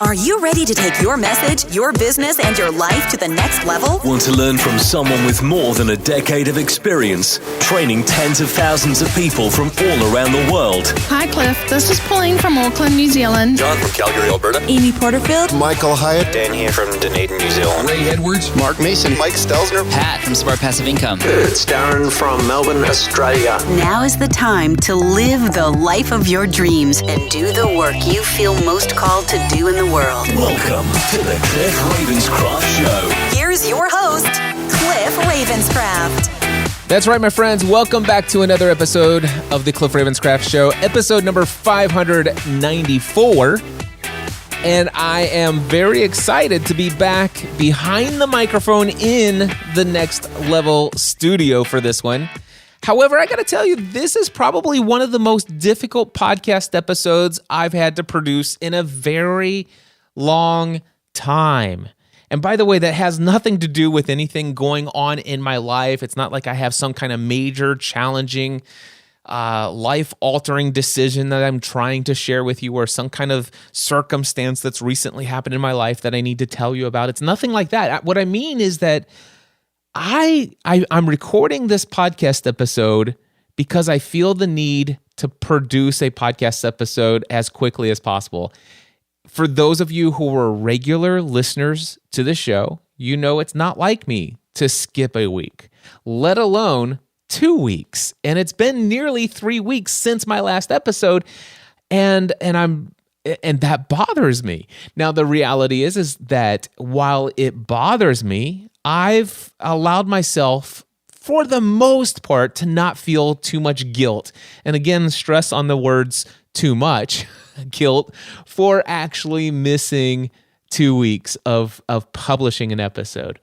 Are you ready to take your message, your business, and your life to the next level? Want to learn from someone with more than a decade of experience, training tens of thousands of people from all around the world? Hi, Cliff. This is Pauline from Auckland, New Zealand. John from Calgary, Alberta. Amy Porterfield. Michael Hyatt. Dan here from Dunedin, New Zealand. Ray Edwards. Mark Mason. Mike Stelzner. Pat from Smart Passive Income. It's Darren from Melbourne, Australia. Now is the time to live the life of your dreams and do the work you feel most called to do in the world. Welcome to the Cliff Ravenscraft Show. Here's your host, Cliff Ravenscraft. That's right, my friends. Welcome back to another episode of the Cliff Ravenscraft Show, episode number 594. And I am very excited to be back behind the microphone in the Next Level studio for this one. However, I got to tell you, this is probably one of the most difficult podcast episodes I've had to produce in a very long time. And by the way, that has nothing to do with anything going on in my life. It's not like I have some kind of major, challenging, life-altering decision that I'm trying to share with you, or some kind of circumstance that's recently happened in my life that I need to tell you about. It's nothing like that. What I mean is that I'm recording this podcast episode because I feel the need to produce a podcast episode as quickly as possible. For those of you who are regular listeners to the show, you know it's not like me to skip a week, let alone 2 weeks. And it's been nearly 3 weeks since my last episode, and that bothers me. Now, the reality is that while it bothers me, I've allowed myself, for the most part, to not feel too much guilt. And again, stress on the words too much guilt for actually missing 2 weeks of publishing an episode.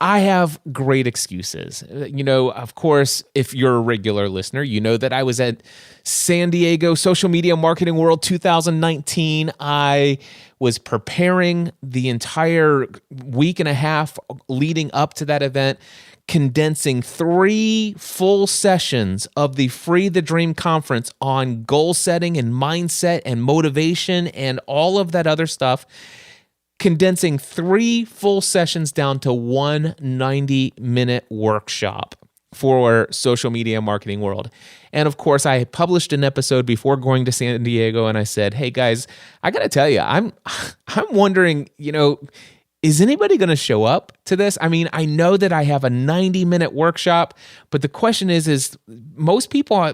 I have great excuses. You know, of course, if you're a regular listener, you know that I was at San Diego Social Media Marketing World 2019. I was preparing the entire week and a half leading up to that event, condensing 3 full sessions of the Free the Dream conference on goal setting and mindset and motivation and all of that other stuff, condensing 3 full sessions down to one 90-minute workshop for Social Media Marketing World. And of course, I published an episode before going to San Diego, and I said, hey guys, I got to tell you, I'm wondering, is anybody going to show up to this? I mean, I know that I have a 90-minute workshop, but the question is most people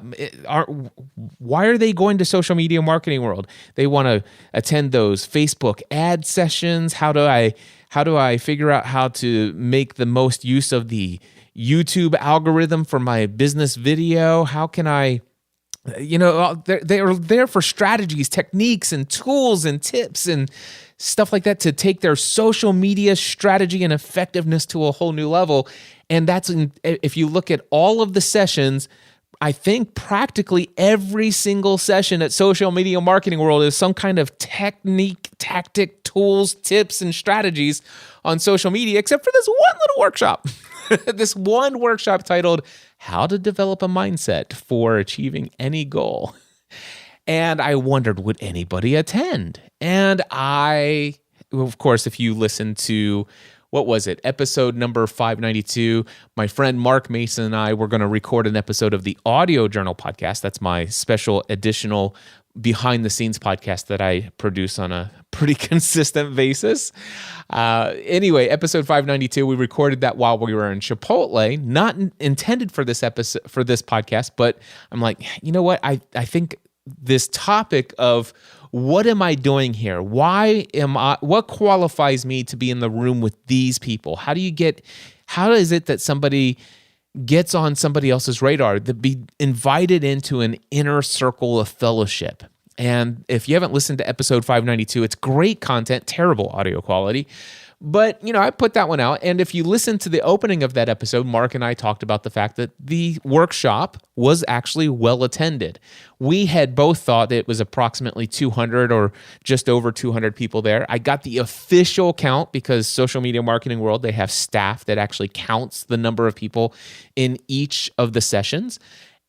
why are they going to Social Media Marketing World? They want to attend those Facebook ad sessions. How do I figure out how to make the most use of the YouTube algorithm for my business video? How can I, they're there for strategies, techniques, and tools and tips and stuff like that to take their social media strategy and effectiveness to a whole new level. And if you look at all of the sessions, I think practically every single session at Social Media Marketing World is some kind of technique, tactic, tools, tips, and strategies on social media, except for this one little workshop. This one workshop titled How to Develop a Mindset for Achieving Any Goal. And I wondered, would anybody attend? And of course, if you listen to, episode number 592, my friend Mark Mason and I were going to record an episode of the Audio Journal podcast. That's my special additional behind-the-scenes podcast that I produce on a pretty consistent basis. Anyway, episode 592, we recorded that while we were in Chipotle, not intended for this episode, for this podcast, but I'm like, you know what? I think this topic of what am I doing here? What qualifies me to be in the room with these people? How is it that somebody gets on somebody else's radar, to be invited into an inner circle of fellowship? And if you haven't listened to episode 592, it's great content, terrible audio quality. But, I put that one out. And if you listen to the opening of that episode, Mark and I talked about the fact that the workshop was actually well attended. We had both thought that it was approximately 200 or just over 200 people there. I got the official count because Social Media Marketing World, they have staff that actually counts the number of people in each of the sessions.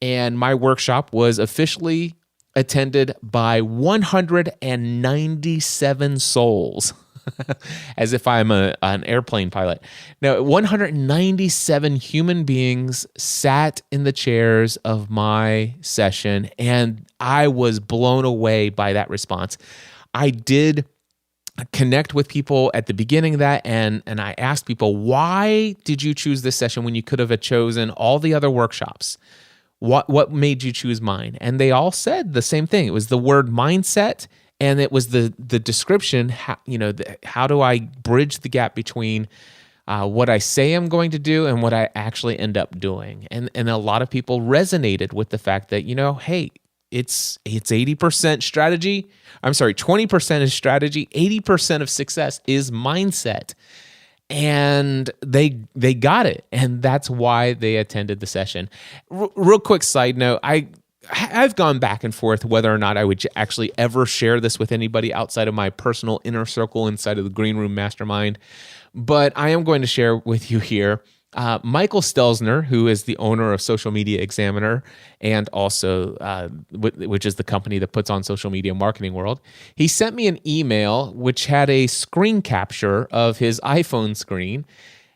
And my workshop was officially attended by 197 souls. As if I'm an airplane pilot. Now, 197 human beings sat in the chairs of my session, and I was blown away by that response. I did connect with people at the beginning of that, and I asked people, why did you choose this session when you could have chosen all the other workshops? What made you choose mine? And they all said the same thing. It was the word mindset, and it was the description. How do I bridge the gap between what I say I'm going to do and what I actually end up doing? And a lot of people resonated with the fact that, hey, it's 80% strategy. I'm sorry, 20% is strategy. 80% of success is mindset. And they got it, and that's why they attended the session. Real quick side note, I've gone back and forth whether or not I would actually ever share this with anybody outside of my personal inner circle inside of the Green Room Mastermind, but I am going to share with you here. Michael Stelzner, who is the owner of Social Media Examiner and also, which is the company that puts on Social Media Marketing World, he sent me an email which had a screen capture of his iPhone screen.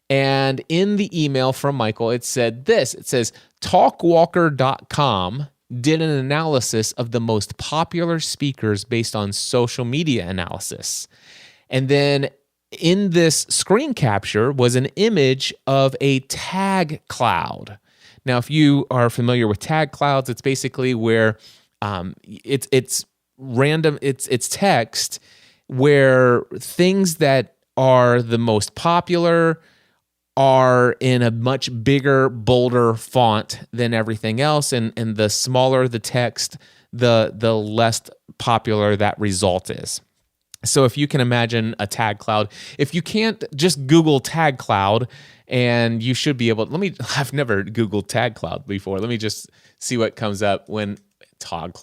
And in the email from Michael, it said this. It says, talkwalker.com did an analysis of the most popular speakers based on social media analysis. And then in this screen capture was an image of a tag cloud. Now, if you are familiar with tag clouds, it's basically where it's random, it's text where things that are the most popular are in a much bigger, bolder font than everything else, and the smaller the text, the less popular that result is. So if you can imagine a tag cloud, if you can't, just Google tag cloud, and you should be able. I've never Googled tag cloud before. Let me just see what comes up when tag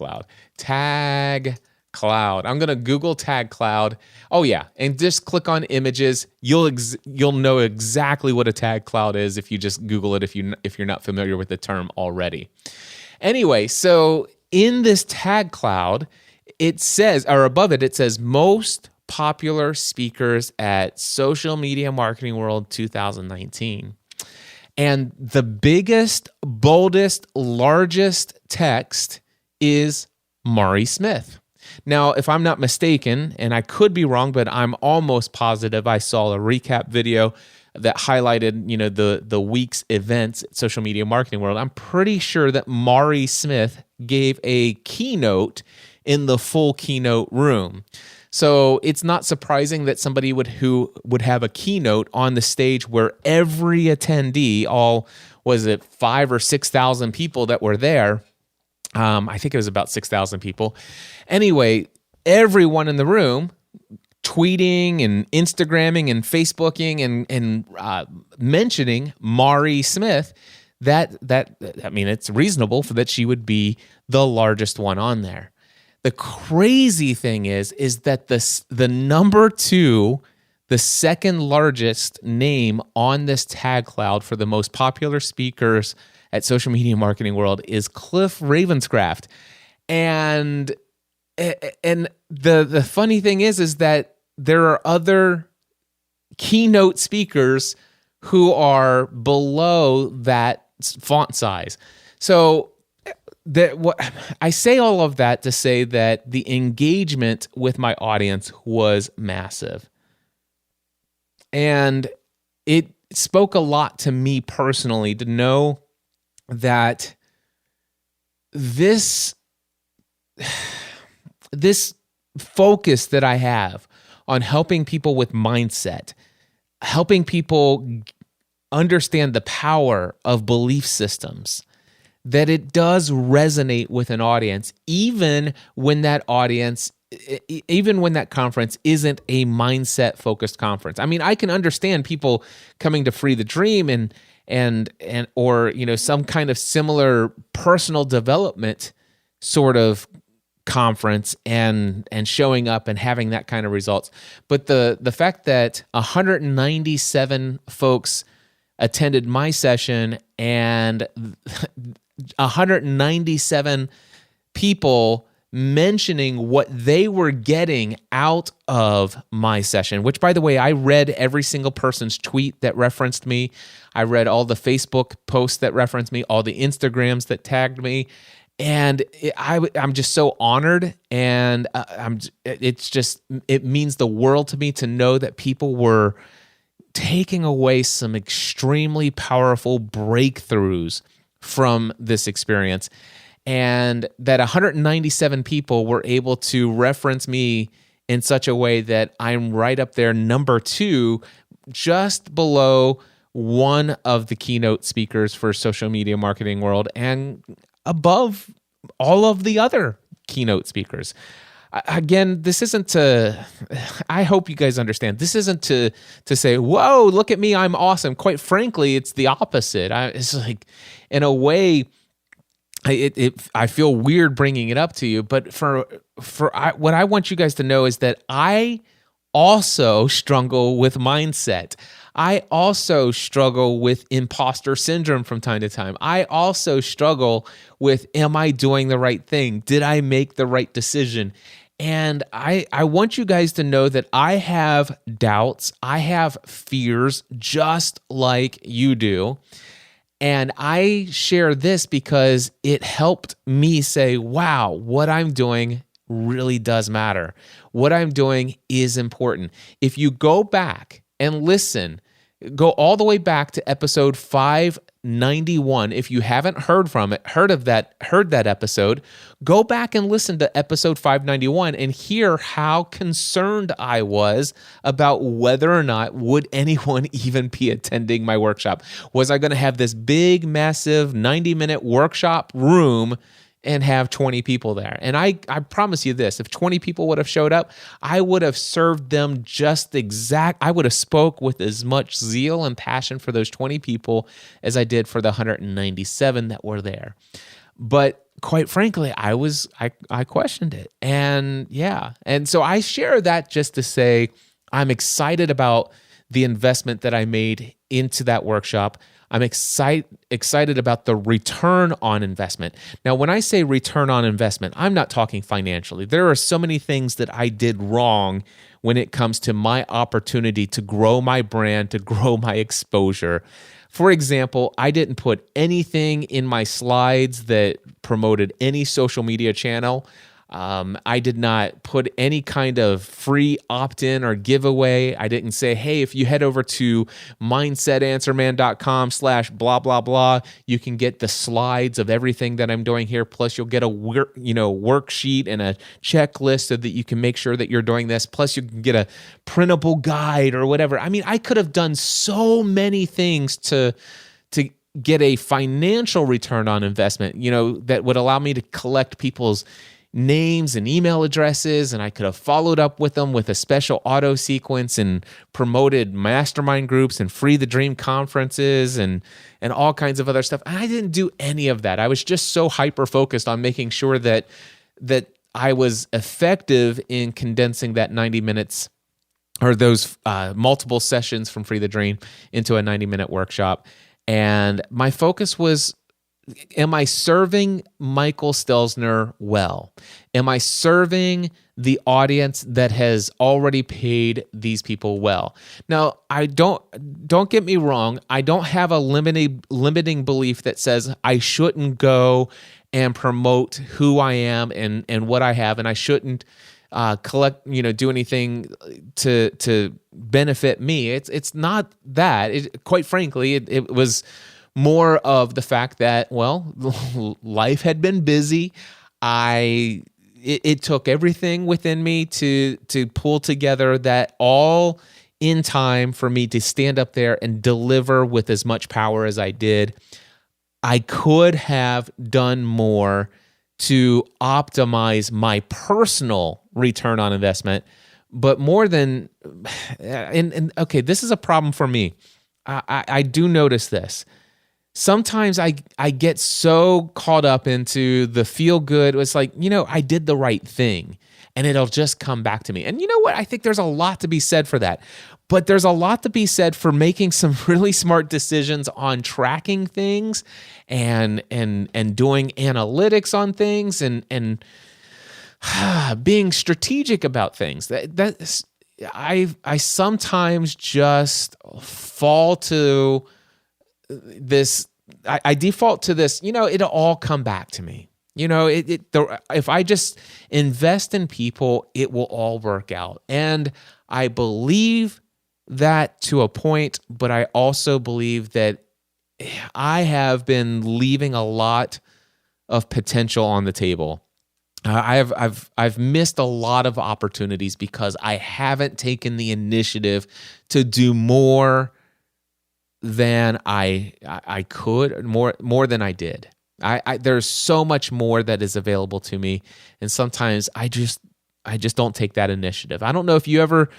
cloud. I'm going to Google tag cloud. Oh yeah, and just click on images. You'll know exactly what a tag cloud is if you just Google it, if you're not familiar with the term already. Anyway, so in this tag cloud, it says, or above it says most popular speakers at Social Media Marketing World 2019. And the biggest, boldest, largest text is Mari Smith. Now, if I'm not mistaken, and I could be wrong, but I'm almost positive I saw a recap video that highlighted, the week's events at Social Media Marketing World. I'm pretty sure that Mari Smith gave a keynote in the full keynote room. So it's not surprising that somebody who would have a keynote on the stage where every attendee, 5,000 or 6,000 people that were there. I think it was about 6,000 people. Anyway, everyone in the room tweeting and Instagramming and Facebooking and mentioning Mari Smith, it's reasonable for that she would be the largest one on there. The crazy thing is that the number two, the second largest name on this tag cloud for the most popular speakers at Social Media Marketing World is Cliff Ravenscraft. And the funny thing is that there are other keynote speakers who are below that font size. So I say all of that to say that the engagement with my audience was massive. And it spoke a lot to me personally to know that this focus that I have on helping people with mindset, helping people understand the power of belief systems, that it does resonate with an audience, even when that conference isn't a mindset-focused conference. I mean, I can understand people coming to Free the Dream and some kind of similar personal development sort of conference and showing up and having that kind of results. But the fact that 197 folks attended my session and 197 people mentioning what they were getting out of my session, which, by the way, I read every single person's tweet that referenced me. I read all the Facebook posts that referenced me, all the Instagrams that tagged me. And I'm just so honored, and it means the world to me to know that people were taking away some extremely powerful breakthroughs from this experience, and that 197 people were able to reference me in such a way that I'm right up there, number 2, just below one of the keynote speakers for social media marketing world, and above all of the other keynote speakers. Again, this isn't to, I hope you guys understand, this isn't to say, whoa, look at me, I'm awesome. Quite frankly, it's the opposite. It's like, in a way, I feel weird bringing it up to you, but what I want you guys to know is that I also struggle with mindset. I also struggle with imposter syndrome from time to time. I also struggle with, am I doing the right thing? Did I make the right decision? And I want you guys to know that I have doubts. I have fears just like you do. And I share this because it helped me say, wow, what I'm doing really does matter. What I'm doing is important. If you go back and listen, go all the way back to episode 591. If you haven't heard that episode, go back and listen to episode 591 and hear how concerned I was about whether or not would anyone even be attending my workshop. Was I going to have this big, massive 90-minute workshop room and have 20 people there? And I promise you this, if 20 people would have showed up, I would have served them I would have spoke with as much zeal and passion for those 20 people as I did for the 197 that were there. But quite frankly, I questioned it. And yeah, and so I share that just to say I'm excited about the investment that I made into that workshop. I'm excited about the return on investment. Now, when I say return on investment, I'm not talking financially. There are so many things that I did wrong when it comes to my opportunity to grow my brand, to grow my exposure. For example, I didn't put anything in my slides that promoted any social media channel. I did not put any kind of free opt-in or giveaway. I didn't say, hey, if you head over to mindsetanswerman.com/blah, blah, blah, you can get the slides of everything that I'm doing here. Plus you'll get a worksheet and a checklist so that you can make sure that you're doing this. Plus you can get a printable guide or whatever. I mean, I could have done so many things to get a financial return on investment, that would allow me to collect people's names and email addresses, and I could have followed up with them with a special auto sequence and promoted mastermind groups and Free the Dream conferences and all kinds of other stuff. And I didn't do any of that. I was just so hyper-focused on making sure that I was effective in condensing that 90 minutes or those multiple sessions from Free the Dream into a 90-minute workshop. And my focus was, am I serving Michael Stelzner well? Am I serving the audience that has already paid these people well? Now, I don't get me wrong. I don't have a limiting belief that says I shouldn't go and promote who I am and what I have, and I shouldn't do anything to benefit me. It's not that. Quite frankly, it was more of the fact that, well, life had been busy. It took everything within me to pull together that all in time for me to stand up there and deliver with as much power as I did. I could have done more to optimize my personal return on investment, but more than, okay, this is a problem for me. I do notice this. Sometimes I get so caught up into the feel good. It's like, I did the right thing and it'll just come back to me. And you know what? I think there's a lot to be said for that. But there's a lot to be said for making some really smart decisions on tracking things and doing analytics on things and being strategic about things. I sometimes just fall to this. I default to this. It'll all come back to me. If I just invest in people, it will all work out. And I believe that to a point, but I also believe that I have been leaving a lot of potential on the table. I've missed a lot of opportunities because I haven't taken the initiative to do more than I could, more than I did. There's so much more that is available to me, and sometimes I just don't take that initiative. I don't know if you ever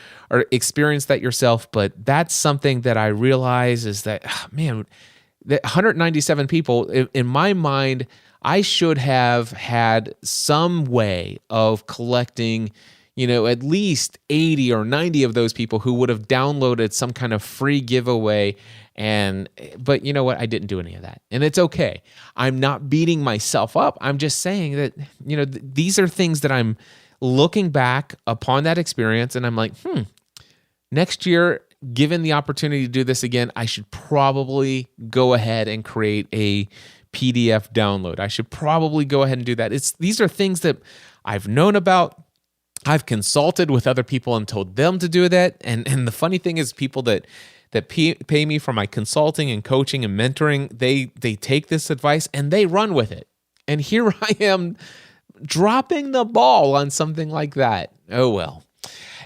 experienced that yourself, but that's something that I realize is that, that 197 people, in my mind, I should have had some way of collecting, at least 80 or 90 of those people who would have downloaded some kind of free giveaway. But you know what? I didn't do any of that. And it's okay. I'm not beating myself up. I'm just saying that, these are things that I'm looking back upon that experience, and I'm like, next year, given the opportunity to do this again, I should probably go ahead and create a PDF download. I should probably go ahead and do that. These are things that I've known about. I've consulted with other people and told them to do that. And the funny thing is, people that pay me for my consulting and coaching and mentoring, they take this advice and they run with it. And here I am dropping the ball on something like that. Oh well.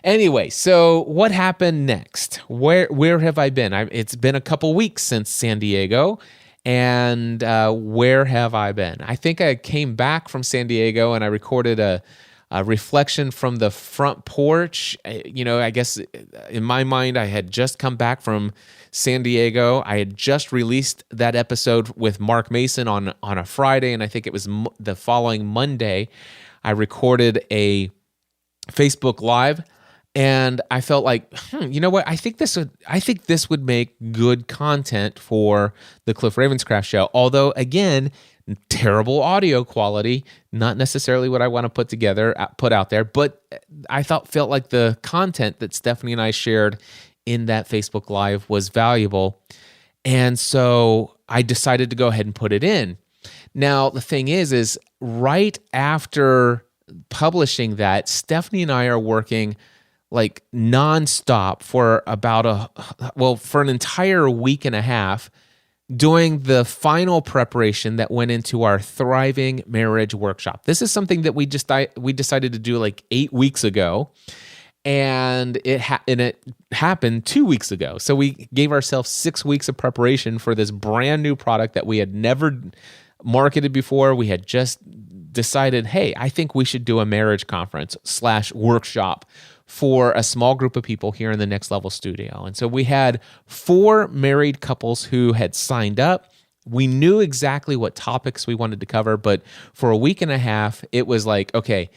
Anyway, so what happened next? Where have I been? It's been a couple weeks since San Diego, and where have I been? I think I came back from San Diego and I recorded a reflection from the front porch. I guess in my mind, I had just come back from San Diego. I had just released that episode with Mark Mason on a Friday, and I think it was the following Monday, I recorded a Facebook Live, and I felt like, you know what? I think this would make good content for the Cliff Ravenscraft Show. Although, again, terrible audio quality, not necessarily what I want to put out there, but I felt like the content that Stephanie and I shared in that Facebook Live was valuable. And so I decided to go ahead and put it in. Now, the thing is right after publishing that, Stephanie and I are working like nonstop for for an entire week and a half, doing the final preparation that went into our Thriving Marriage Workshop. This is something that we decided to do like 8 weeks ago, and it happened 2 weeks ago. So we gave ourselves 6 weeks of preparation for this brand new product that we had never marketed before. We had just decided, hey, I think we should do a marriage conference / workshop for a small group of people here in the Next Level studio. And so we had 4 married couples who had signed up. We knew exactly what topics we wanted to cover, but for a week and a half, it was like, okay,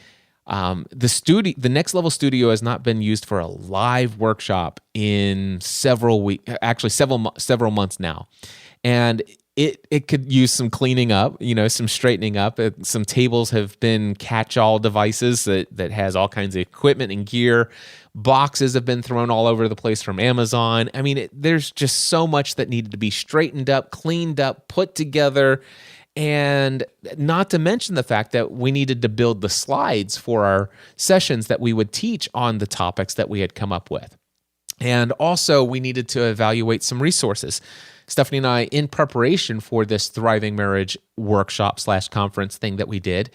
the Next Level studio has not been used for a live workshop in several months now. And it could use some cleaning up, some straightening up. Some tables have been catch-all devices that has all kinds of equipment and gear. Boxes have been thrown all over the place from Amazon. I mean, there's just so much that needed to be straightened up, cleaned up, put together, and not to mention the fact that we needed to build the slides for our sessions that we would teach on the topics that we had come up with. And also, we needed to evaluate some resources. Stephanie and I, in preparation for this Thriving Marriage Workshop / conference thing that we did,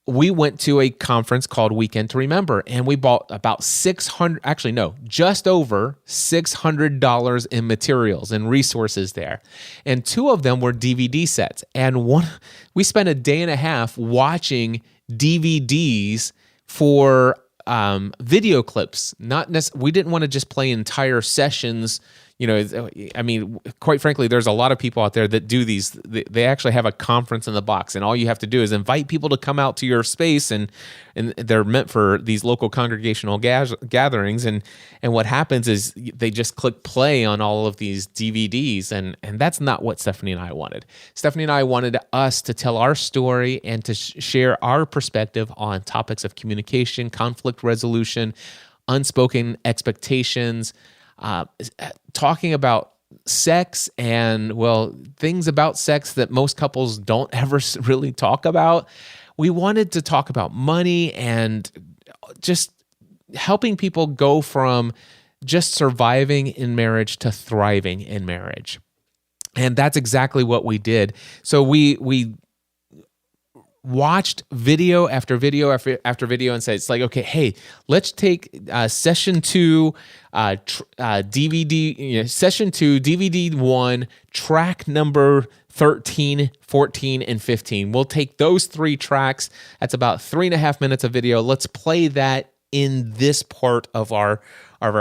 we went to a conference called Weekend to Remember, and we bought about just over $600 in materials and resources there. And 2 of them were DVD sets. And we spent a day and a half watching DVDs for video clips. We didn't want to just play entire sessions, I mean, quite frankly, there's a lot of people out there that do these. They actually have a conference in the box, and all you have to do is invite people to come out to your space, and they're meant for these local congregational gatherings. And what happens is they just click play on all of these DVDs, and that's not what Stephanie and I wanted. Stephanie and I wanted us to tell our story and to share our perspective on topics of communication, conflict resolution, unspoken expectations, talking about sex and, well, things about sex that most couples don't ever really talk about. We wanted to talk about money and just helping people go from just surviving in marriage to thriving in marriage. And that's exactly what we did. So we watched video after video after video and said, it's like, okay, hey, let's take session 2, DVD, session 2, DVD 1, track number 13, 14, and 15. We'll take those 3 tracks. That's about 3.5 minutes of video. Let's play that in this part of our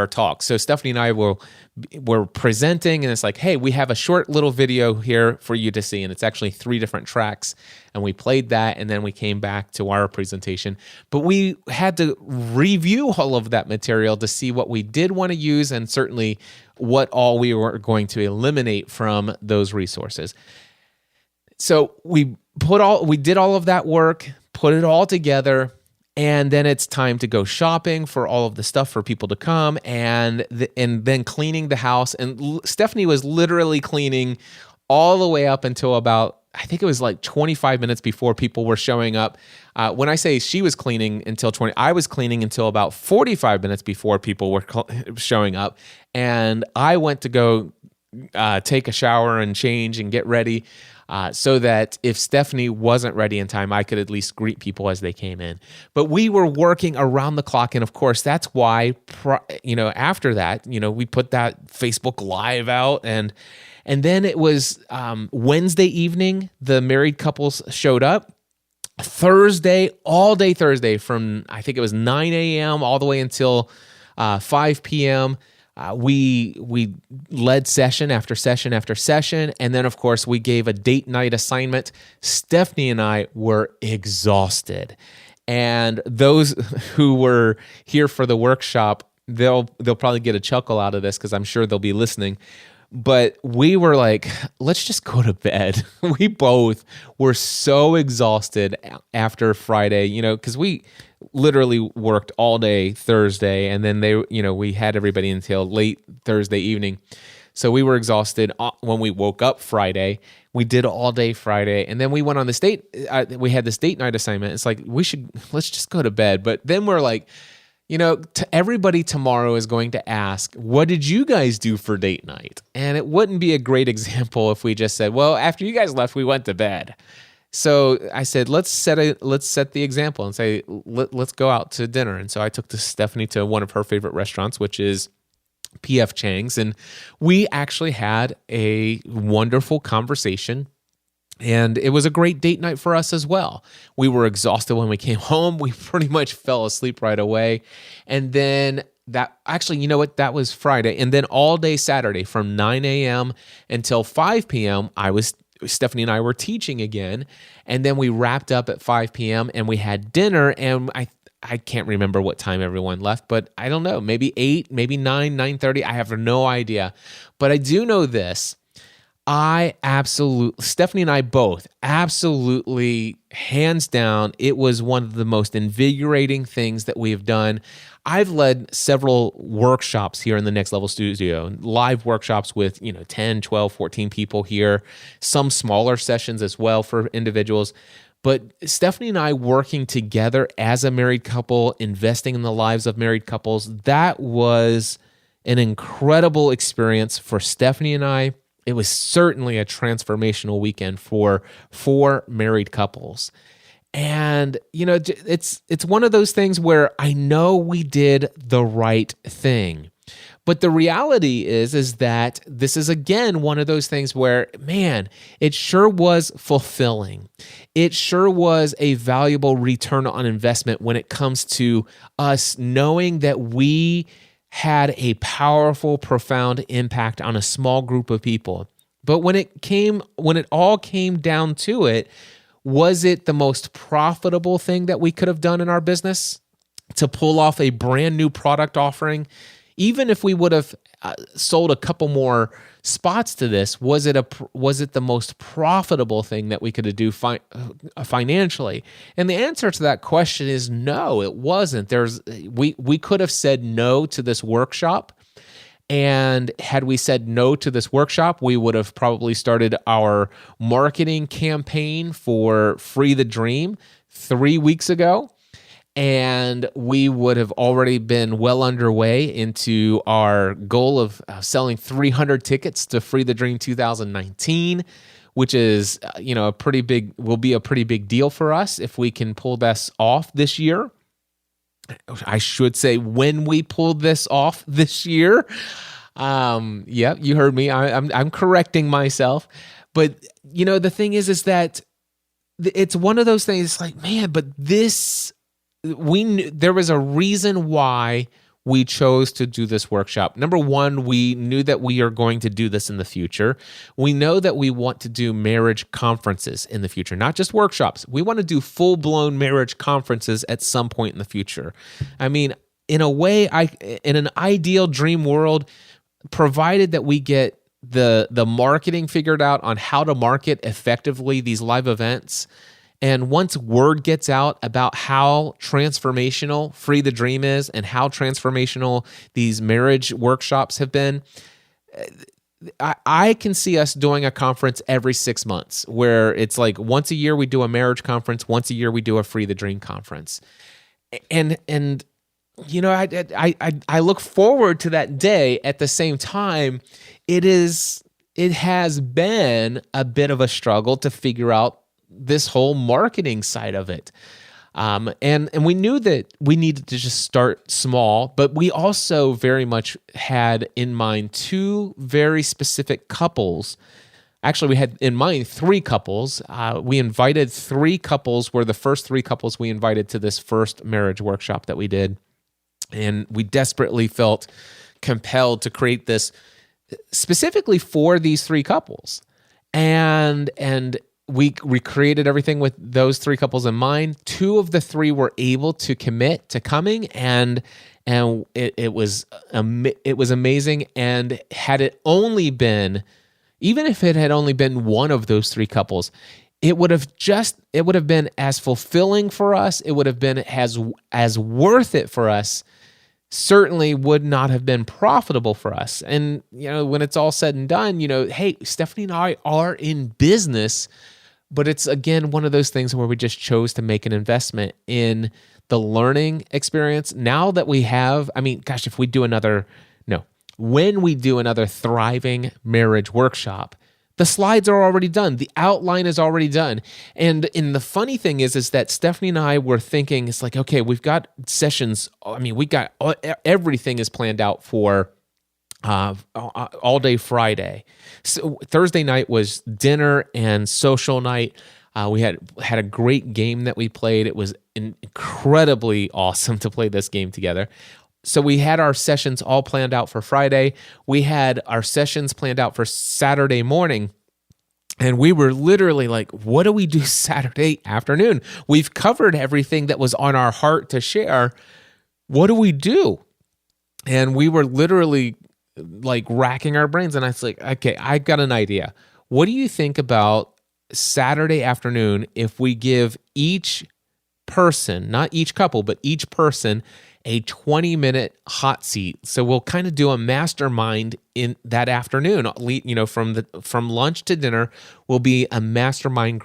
talk. So Stephanie and I were presenting, and it's like, hey, we have a short little video here for you to see, and it's actually 3 different tracks, and we played that, and then we came back to our presentation. But we had to review all of that material to see what we did want to use, and certainly what all we were going to eliminate from those resources. So we did all of that work, put it all together. And then it's time to go shopping for all of the stuff for people to come, and then cleaning the house. And Stephanie was literally cleaning all the way up until about, I think it was like 25 minutes before people were showing up. When I say she was cleaning until 20, I was cleaning until about 45 minutes before people were showing up. And I went to go take a shower and change and get ready. So that if Stephanie wasn't ready in time, I could at least greet people as they came in. But we were working around the clock, and of course, that's why, after that, we put that Facebook Live out, and then it was Wednesday evening, the married couples showed up. Thursday, all day Thursday, from I think it was 9 a.m. all the way until 5 p.m., we led session after session after session, and then, of course, we gave a date night assignment. Stephanie and I were exhausted, and those who were here for the workshop, they'll probably get a chuckle out of this because I'm sure they'll be listening. But we were like, let's just go to bed. We both were so exhausted after Friday, because we literally worked all day Thursday, and then we had everybody until late Thursday evening. So we were exhausted when we woke up Friday. We did all day Friday, and then we went on this date. We had this date night assignment. It's like, let's just go to bed. But then we're like, everybody tomorrow is going to ask, what did you guys do for date night? And it wouldn't be a great example if we just said, well, after you guys left, we went to bed. So I said, let's set the example and say, let's go out to dinner. And so I took Stephanie to one of her favorite restaurants, which is P.F. Chang's. And we actually had a wonderful conversation. And it was a great date night for us as well. We were exhausted when we came home. We pretty much fell asleep right away. And then that was Friday. And then all day Saturday from 9 a.m. until 5 p.m., Stephanie and I were teaching again. And then we wrapped up at 5 p.m. and we had dinner. And I can't remember what time everyone left, but I don't know, maybe 8, maybe 9, 9:30. I have no idea. But I do know this. Stephanie and I both absolutely, hands down, it was one of the most invigorating things that we have done. I've led several workshops here in the Next Level Studio, live workshops with 10, 12, 14 people here, some smaller sessions as well for individuals. But Stephanie and I working together as a married couple, investing in the lives of married couples, that was an incredible experience for Stephanie and I. It was certainly a transformational weekend for married couples. And, it's one of those things where I know we did the right thing. But the reality is that this is, again, one of those things where, man, it sure was fulfilling. It sure was a valuable return on investment when it comes to us knowing that we had a powerful, profound impact on a small group of people. But when it all came down to it, was it the most profitable thing that we could have done in our business to pull off a brand new product offering? Even if we would have sold a couple more spots to this, was it the most profitable thing that we could do financially? And the answer to that question is no, it wasn't. We could have said no to this workshop. And had we said no to this workshop, we would have probably started our marketing campaign for Free the Dream 3 weeks ago. And we would have already been well underway into our goal of selling 300 tickets to Free the Dream 2019, which is, will be a pretty big deal for us if we can pull this off this year. I should say when we pulled this off this year. Yeah, you heard me. I'm correcting myself. But, the thing is that it's one of those things. It's like, man, but this... we knew there was a reason why we chose to do this workshop. Number one, we knew that we are going to do this in the future. We know that we want to do marriage conferences in the future, not just workshops. We want to do full-blown marriage conferences at some point in the future. I mean, in a way, in an ideal dream world, provided that we get the marketing figured out on how to market effectively these live events, and once word gets out about how transformational Free the Dream is and how transformational these marriage workshops have been, I can see us doing a conference every 6 months where it's like once a year we do a marriage conference, once a year we do a Free the Dream conference. And I look forward to that day. At the same time, it has been a bit of a struggle to figure out this whole marketing side of it. And we knew that we needed to just start small, but we also very much had in mind two very specific couples. Actually, we had in mind 3 couples. We invited 3 couples, were the first 3 couples we invited to this first marriage workshop that we did. And we desperately felt compelled to create this specifically for these 3 couples. And we recreated everything with those 3 couples in mind. 2 of the 3 were able to commit to coming, and it was amazing. And had it only been, even if it had only been one of those 3 couples, it would have been as fulfilling for us. It would have been as worth it for us. Certainly would not have been profitable for us. And when it's all said and done, hey, Stephanie and I are in business. But it's, again, one of those things where we just chose to make an investment in the learning experience. Now that we have, if we do when we do another thriving marriage workshop, the slides are already done. The outline is already done. And the funny thing is that Stephanie and I were thinking, it's like, okay, we've got sessions. Everything is planned out for all day Friday. So Thursday night was dinner and social night. We had a great game that we played. It was incredibly awesome to play this game together. So we had our sessions all planned out for Friday. We had our sessions planned out for Saturday morning. And we were literally like, what do we do Saturday afternoon? We've covered everything that was on our heart to share. What do we do? And we were literally like racking our brains. And I was like, okay, I got an idea. What do you think about Saturday afternoon if we give each person, not each couple, but each person a 20-minute hot seat? So we'll kind of do a mastermind in that afternoon. From lunch to dinner will be a mastermind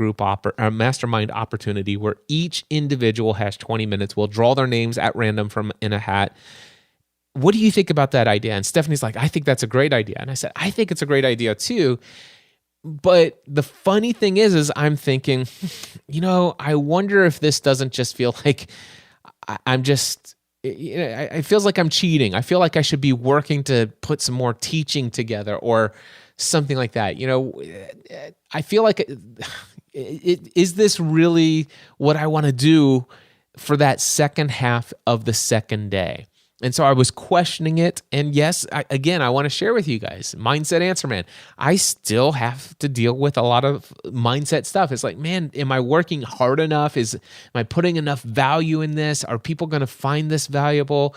mastermind opportunity where each individual has 20 minutes. We'll draw their names at random from in a hat. What do you think about that idea? And Stephanie's like, I think that's a great idea. And I said, I think it's a great idea too. But the funny thing is I'm thinking, I wonder if this doesn't just feel like I'm just, it feels like I'm cheating. I feel like I should be working to put some more teaching together or something like that. I feel like, is this really what I want to do for that second half of the second day? And so I was questioning it. And yes, I want to share with you guys, Mindset Answer Man. I still have to deal with a lot of mindset stuff. It's like, man, am I working hard enough? Am I putting enough value in this? Are people going to find this valuable?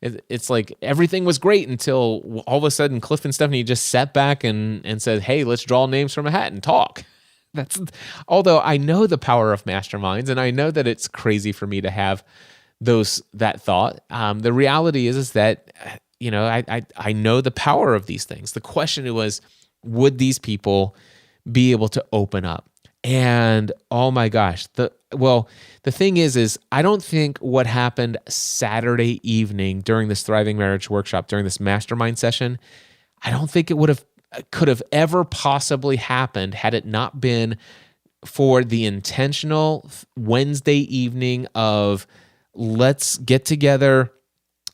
It's like everything was great until all of a sudden Cliff and Stephanie just sat back and said, hey, let's draw names from a hat and talk. Although I know the power of masterminds, and I know that it's crazy for me to have that thought. The reality is that I know the power of these things. The question was, would these people be able to open up? And oh my gosh, the thing is I don't think what happened Saturday evening during this Thriving Marriage Workshop, during this mastermind session, I don't think it could have ever possibly happened had it not been for the intentional Wednesday evening of let's get together,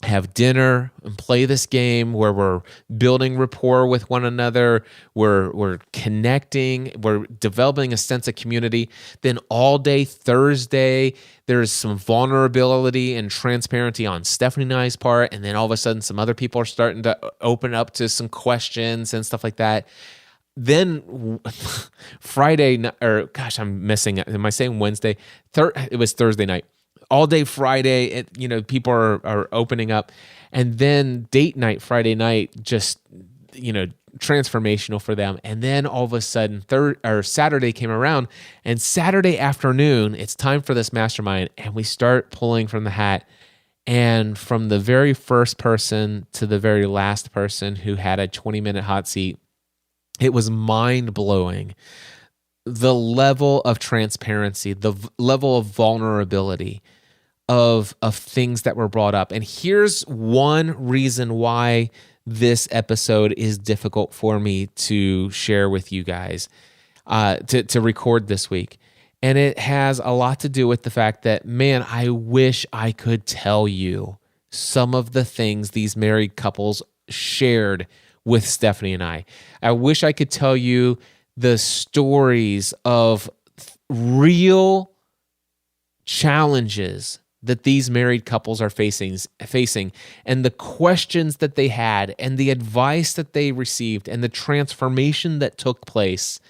have dinner, and play this game where we're building rapport with one another, we're connecting, we're developing a sense of community. Then all day Thursday, there's some vulnerability and transparency on Stephanie and I's part, and then all of a sudden some other people are starting to open up to some questions and stuff like that. Then Friday, or gosh, I'm missing it. Am I saying Wednesday? It was Thursday night. All day Friday, people are opening up. And then date night, Friday night, just, transformational for them. And then all of a sudden, Saturday came around, and Saturday afternoon, it's time for this mastermind. And we start pulling from the hat. And from the very first person to the very last person who had a 20-minute hot seat, it was mind-blowing. The level of transparency, the level of vulnerability of things that were brought up. And here's one reason why this episode is difficult for me to share with you guys, to record this week. And it has a lot to do with the fact that, man, I wish I could tell you some of the things these married couples shared with Stephanie and I. I wish I could tell you the stories of real challenges that these married couples are facing, and the questions that they had, and the advice that they received, and the transformation that took place.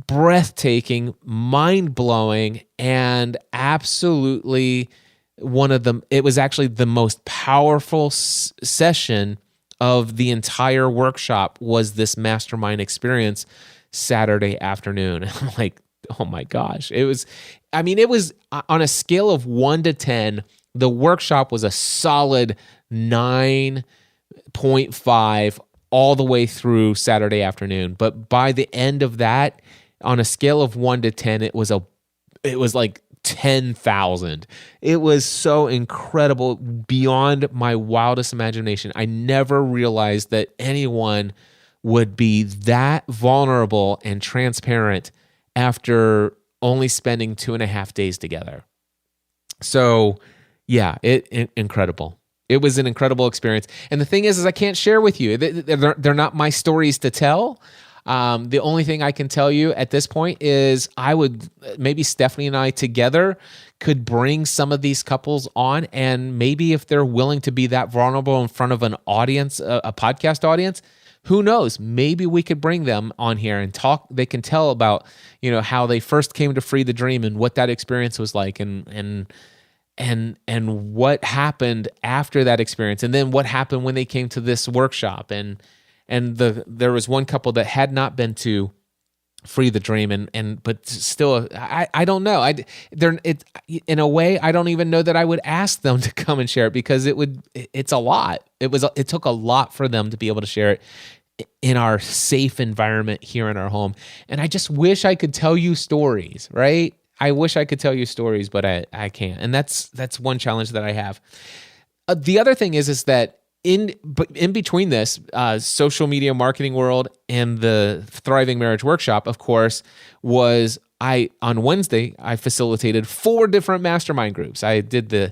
Breathtaking, mind-blowing, and absolutely it was actually the most powerful session of the entire workshop was this mastermind experience Saturday afternoon. I'm like, oh my gosh. It was on a scale of 1 to 10, the workshop was a solid 9.5 all the way through Saturday afternoon. But by the end of that, on a scale of 1 to 10, it was like 10,000. It was so incredible, beyond my wildest imagination. I never realized that anyone would be that vulnerable and transparent after only spending 2.5 days together. So, yeah, incredible. It was an incredible experience. And the thing is I can't share with you. They're not my stories to tell. The only thing I can tell you at this point is maybe Stephanie and I together could bring some of these couples on, and maybe if they're willing to be that vulnerable in front of an audience, a podcast audience, who knows? Maybe we could bring them on here and talk. They can tell about, how they first came to Free the Dream and what that experience was like, and what happened after that experience, and then what happened when they came to this workshop, and there was one couple that had not been to Free the Dream, but still, I don't know. In a way, I don't even know that I would ask them to come and share it, because it's a lot. It took a lot for them to be able to share it in our safe environment here in our home. And I just wish I could tell you stories, right? I wish I could tell you stories, but I can't. And that's one challenge that I have. The other thing is that in between this social media marketing world and the Thriving Marriage Workshop, of course, on Wednesday, I facilitated 4 different mastermind groups. I did the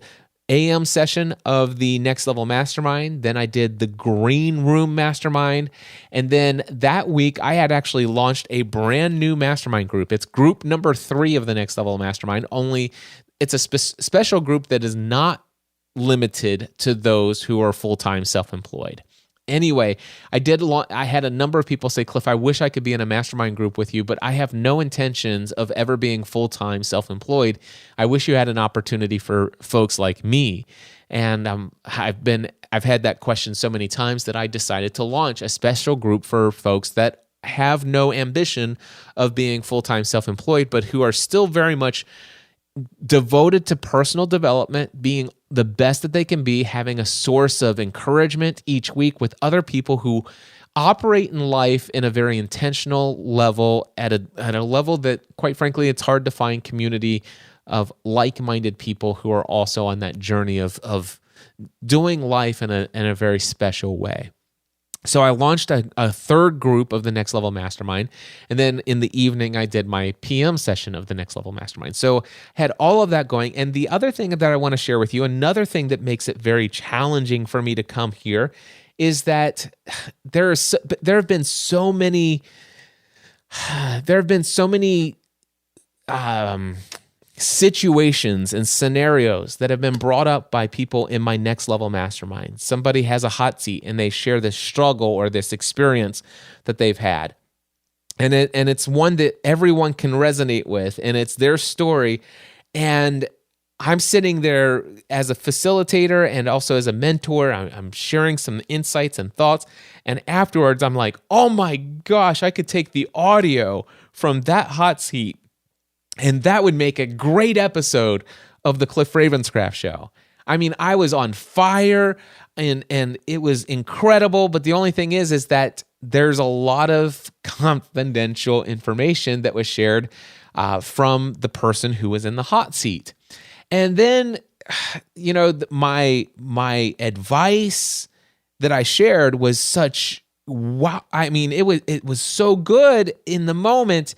AM session of the Next Level Mastermind. Then I did the Green Room Mastermind. And then that week, I had actually launched a brand new mastermind group. It's group number 3 of the Next Level Mastermind, only it's a special group that is not limited to those who are full-time self-employed. Anyway, I had a number of people say, Cliff, I wish I could be in a mastermind group with you, but I have no intentions of ever being full-time self-employed. I wish you had an opportunity for folks like me. And I've had that question so many times that I decided to launch a special group for folks that have no ambition of being full-time self-employed, but who are still very much devoted to personal development, being the best that they can be, having a source of encouragement each week with other people who operate in life in a very intentional level, at a level that, quite frankly, it's hard to find community of like-minded people who are also on that journey of doing life in a very special way. So I launched a third group of the Next Level Mastermind, and then in the evening I did my PM session of the Next Level Mastermind. So had all of that going. And the other thing that I want to share with you, another thing that makes it very challenging for me to come here, is that there have been so many situations and scenarios that have been brought up by people in my Next Level Mastermind. Somebody has a hot seat and they share this struggle or this experience that they've had. And it's one that everyone can resonate with, and it's their story. And I'm sitting there as a facilitator and also as a mentor. I'm sharing some insights and thoughts. And afterwards, I'm like, oh my gosh, I could take the audio from that hot seat, and that would make a great episode of the Cliff Ravenscraft Show. I mean, I was on fire, and it was incredible. But the only thing is that there's a lot of confidential information that was shared from the person who was in the hot seat. And then, my advice that I shared was such, wow. I mean, it was so good in the moment.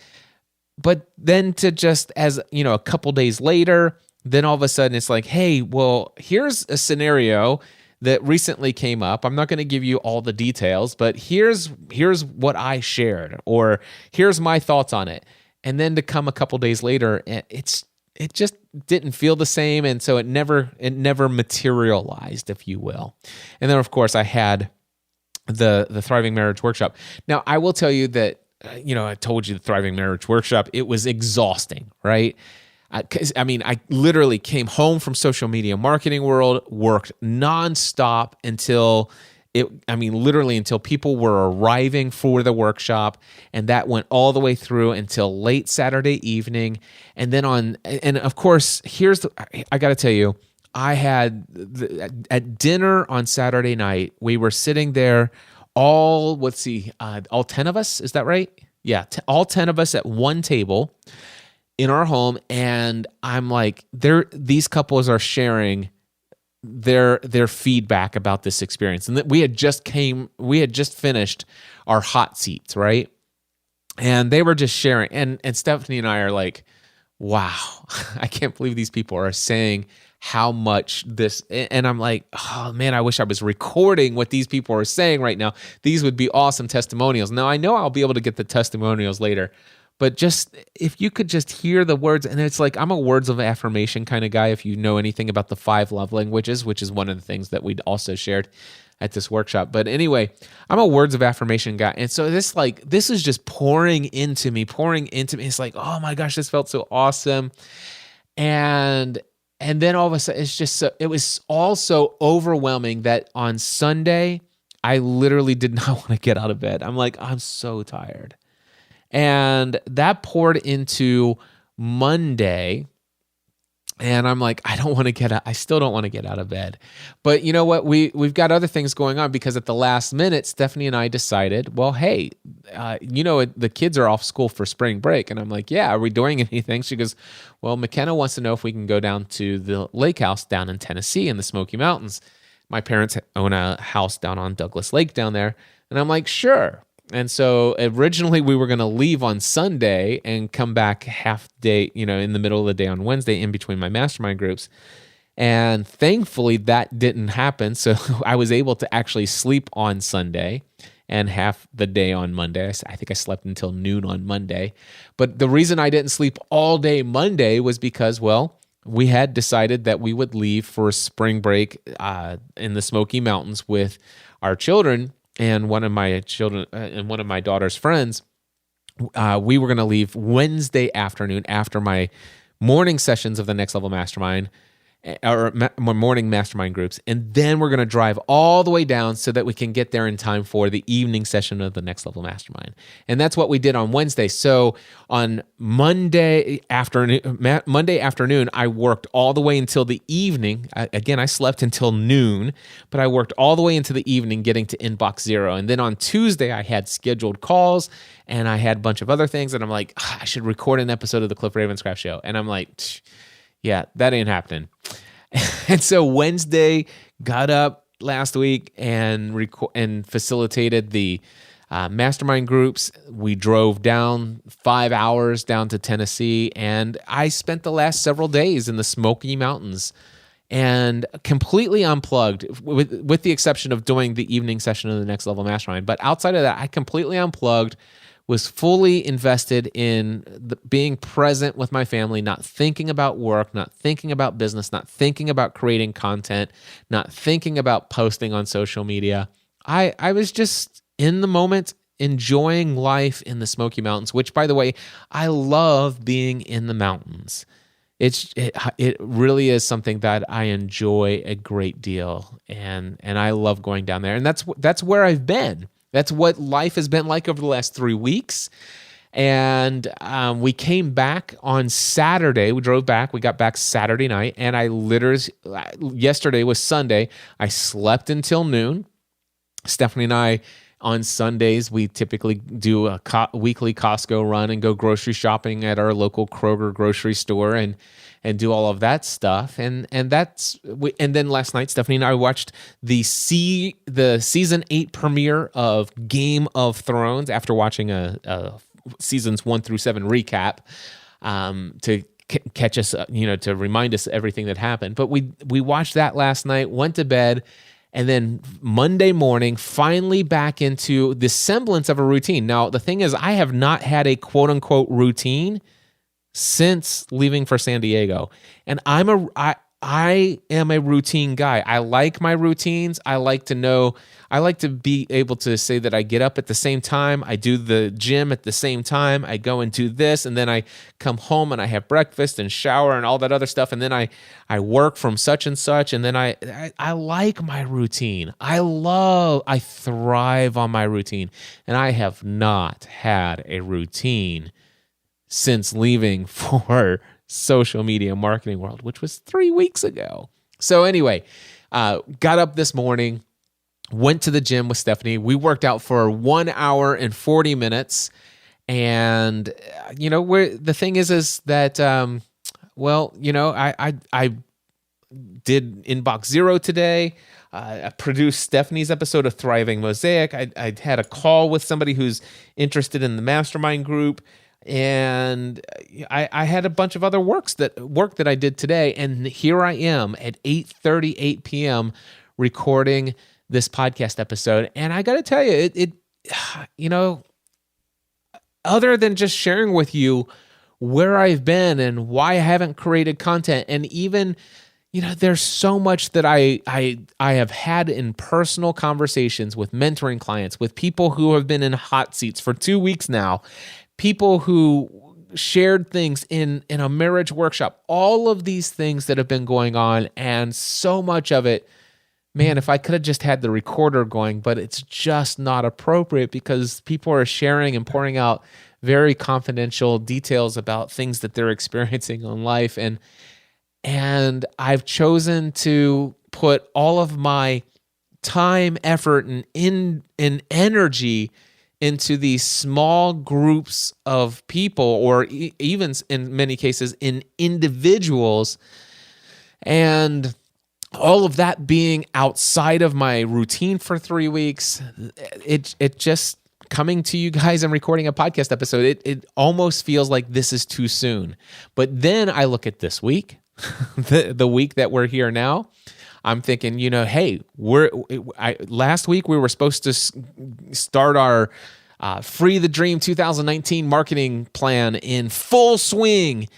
But then to just, as a couple days later, then all of a sudden it's like, hey, well, here's a scenario that recently came up. I'm not going to give you all the details, but here's what I shared, or here's my thoughts on it. And then to come a couple days later, it just didn't feel the same, and so it never materialized, if you will. And then of course I had the Thriving Marriage Workshop. Now I will tell you that, I told you the Thriving Marriage Workshop, it was exhausting, right? I literally came home from social media marketing world, worked nonstop until people were arriving for the workshop, and that went all the way through until late Saturday evening. And then of course, I got to tell you, I had at dinner on Saturday night, we were sitting there, all 10 of us, is that right? Yeah, all 10 of us at one table in our home, and I'm like, these couples are sharing their feedback about this experience, and that we had just finished our hot seats, right? And they were just sharing, and Stephanie and I are like, wow, I can't believe these people are saying how much this, and I'm like, oh man, I wish I was recording what these people are saying right now. These would be awesome testimonials. Now I know I'll be able to get the testimonials later, but just if you could just hear the words, and it's like, I'm a words of affirmation kind of guy. If you know anything about the 5 love languages, which is one of the things that we'd also shared at this workshop. But anyway, I'm a words of affirmation guy. And so this is just pouring into me. It's like, oh my gosh, this felt so awesome. And then all of a sudden, it was all so overwhelming that on Sunday, I literally did not want to get out of bed. I'm like, I'm so tired. And that poured into Monday. And I'm like, I still don't want to get out of bed. But you know what? We've got other things going on, because at the last minute, Stephanie and I decided, well, hey, the kids are off school for spring break. And I'm like, yeah, are we doing anything? She goes, well, McKenna wants to know if we can go down to the lake house down in Tennessee in the Smoky Mountains. My parents own a house down on Douglas Lake down there. And I'm like, sure. And so originally we were going to leave on Sunday and come back half day, in the middle of the day on Wednesday, in between my mastermind groups. And thankfully that didn't happen. So I was able to actually sleep on Sunday and half the day on Monday. I think I slept until noon on Monday. But the reason I didn't sleep all day Monday was because, well, we had decided that we would leave for spring break in the Smoky Mountains with our children and one of my daughter's friends. We were going to leave Wednesday afternoon after my morning sessions of the Next Level Mastermind, or morning mastermind groups, and then we're going to drive all the way down so that we can get there in time for the evening session of the Next Level Mastermind. And that's what we did on Wednesday. So on Monday afternoon, I worked all the way until the evening. I slept until noon, but I worked all the way into the evening getting to inbox zero. And then on Tuesday, I had scheduled calls and I had a bunch of other things, and I'm like, I should record an episode of the Cliff Ravenscraft Show. And I'm like, yeah, that ain't happening. And so Wednesday, got up last week and facilitated the mastermind groups. We drove down 5 hours down to Tennessee, and I spent the last several days in the Smoky Mountains and completely unplugged, with the exception of doing the evening session of the Next Level Mastermind. But outside of that, I completely unplugged, was fully invested in being present with my family, not thinking about work, not thinking about business, not thinking about creating content, not thinking about posting on social media. I was just in the moment, enjoying life in the Smoky Mountains, which, by the way, I love being in the mountains. It really is something that I enjoy a great deal, and I love going down there. And that's where I've been. That's what life has been like over the last 3 weeks. And we came back on Saturday. We drove back. We got back Saturday night. And yesterday was Sunday. I slept until noon. Stephanie and I, on Sundays, we typically do a weekly Costco run and go grocery shopping at our local Kroger grocery store and do all of that stuff. And then last night, Stephanie and I watched the season 8 premiere of Game of Thrones after watching a seasons 1 through 7 recap to catch us, to remind us everything that happened. But we watched that last night, went to bed. And then Monday morning, finally back into the semblance of a routine. Now, the thing is, I have not had a quote-unquote routine since leaving for San Diego. And I am a routine guy. I like my routines. I like to be able to say that I get up at the same time. I do the gym at the same time. I go and do this, and then I come home and I have breakfast and shower and all that other stuff. And then I work from such and such. And then I like my routine. I thrive on my routine. And I have not had a routine since leaving for social media marketing world, which was 3 weeks ago. So anyway, got up this morning, went to the gym with Stephanie. We worked out for 1 hour and 40 minutes. And, the thing is that, I did Inbox Zero today. I produced Stephanie's episode of Thriving Mosaic. I had a call with somebody who's interested in the mastermind group. And I had a bunch of other work that I did today, and here I am at 8:38 p.m. recording this podcast episode. And I got to tell you, other than just sharing with you where I've been and why I haven't created content, and even there's so much that I have had in personal conversations with mentoring clients, with people who have been in hot seats for 2 weeks now. People who shared things in a marriage workshop, all of these things that have been going on, and so much of it, man, if I could have just had the recorder going, but it's just not appropriate because people are sharing and pouring out very confidential details about things that they're experiencing in life. And I've chosen to put all of my time, effort, and energy into these small groups of people, or even in many cases in individuals, and all of that being outside of my routine for 3 weeks. It just coming to you guys and recording a podcast episode, it almost feels like this is too soon. But then I look at this week, the week that we're here now. I'm thinking, hey, last week we were supposed to start our Free the Dream 2019 marketing plan in full swing,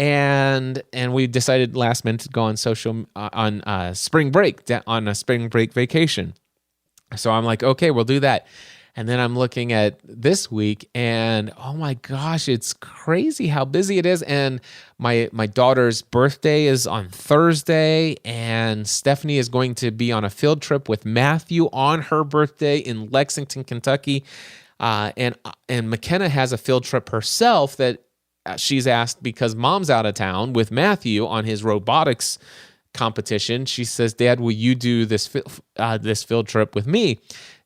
and we decided last minute to go on spring break, on a spring break vacation. So I'm like, okay, we'll do that. And then I'm looking at this week, and oh my gosh, it's crazy how busy it is. And my daughter's birthday is on Thursday, and Stephanie is going to be on a field trip with Matthew on her birthday in Lexington, Kentucky. And McKenna has a field trip herself that she's asked because mom's out of town with Matthew on his robotics competition. She says, "Dad, will you do this field trip with me?"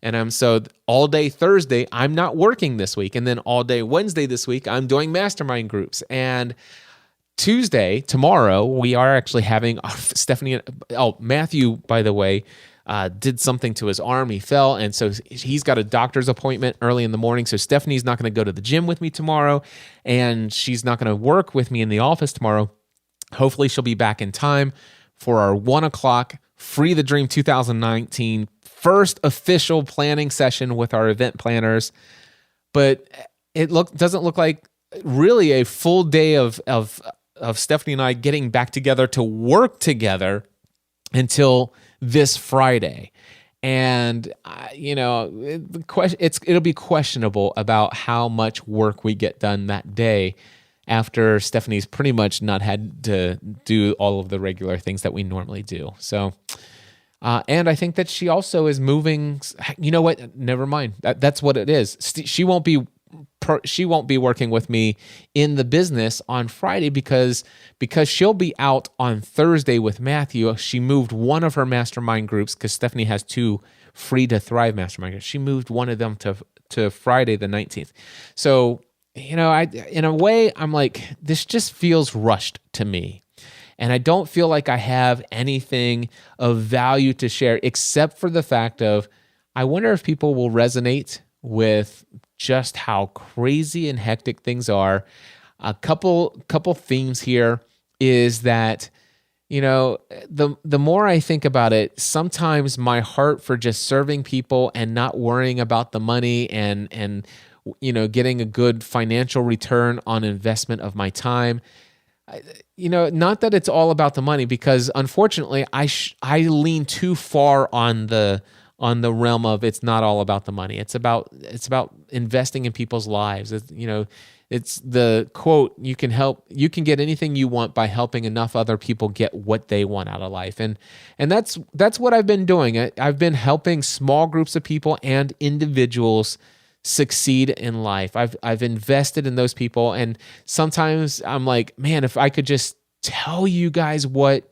And so all day Thursday, I'm not working this week. And then all day Wednesday this week, I'm doing mastermind groups. And Tuesday, tomorrow, we are actually having Matthew, by the way, did something to his arm. He fell. And so he's got a doctor's appointment early in the morning. So Stephanie's not going to go to the gym with me tomorrow. And she's not going to work with me in the office tomorrow. Hopefully she'll be back in time for our 1 o'clock Free the Dream 2019 first official planning session with our event planners. But it doesn't look like really a full day of Stephanie and I getting back together to work together until this Friday. And it'll be questionable about how much work we get done that day after Stephanie's pretty much not had to do all of the regular things that we normally do. So, and I think that she also is moving. You know what? Never mind. That's what it is. She won't be working with me in the business on Friday because she'll be out on Thursday with Matthew. She moved one of her mastermind groups because Stephanie has 2 Free to Thrive mastermind groups. She moved one of them to Friday the 19th. So, in a way, I'm like, this just feels rushed to me. And I don't feel like I have anything of value to share except for the fact of, I wonder if people will resonate with just how crazy and hectic things are. A couple themes here is that, the more I think about it, sometimes my heart for just serving people and not worrying about the money and getting a good financial return on investment of my time. Not that it's all about the money, because unfortunately I lean too far on the realm of it's not all about the money. It's about investing in people's lives. It's the quote, you can get anything you want by helping enough other people get what they want out of life. And that's what I've been doing. I've been helping small groups of people and individuals succeed in life. I've invested in those people, and sometimes I'm like, man, if I could just tell you guys what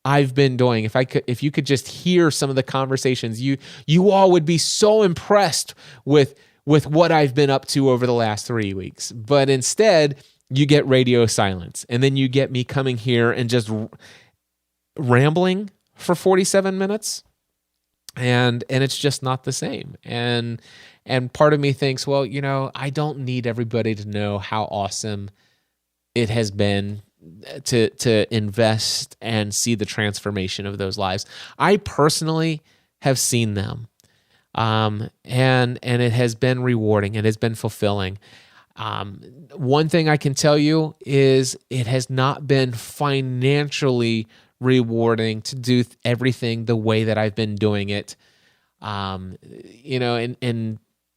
I've been doing, if you could just hear some of the conversations, you all would be so impressed with what I've been up to over the last 3 weeks. But instead, you get radio silence, and then you get me coming here and just rambling for 47 minutes, and it's just not the same. And part of me thinks, well, I don't need everybody to know how awesome it has been to invest and see the transformation of those lives. I personally have seen them, and it has been rewarding. It has been fulfilling. One thing I can tell you is it has not been financially rewarding to do everything the way that I've been doing it. And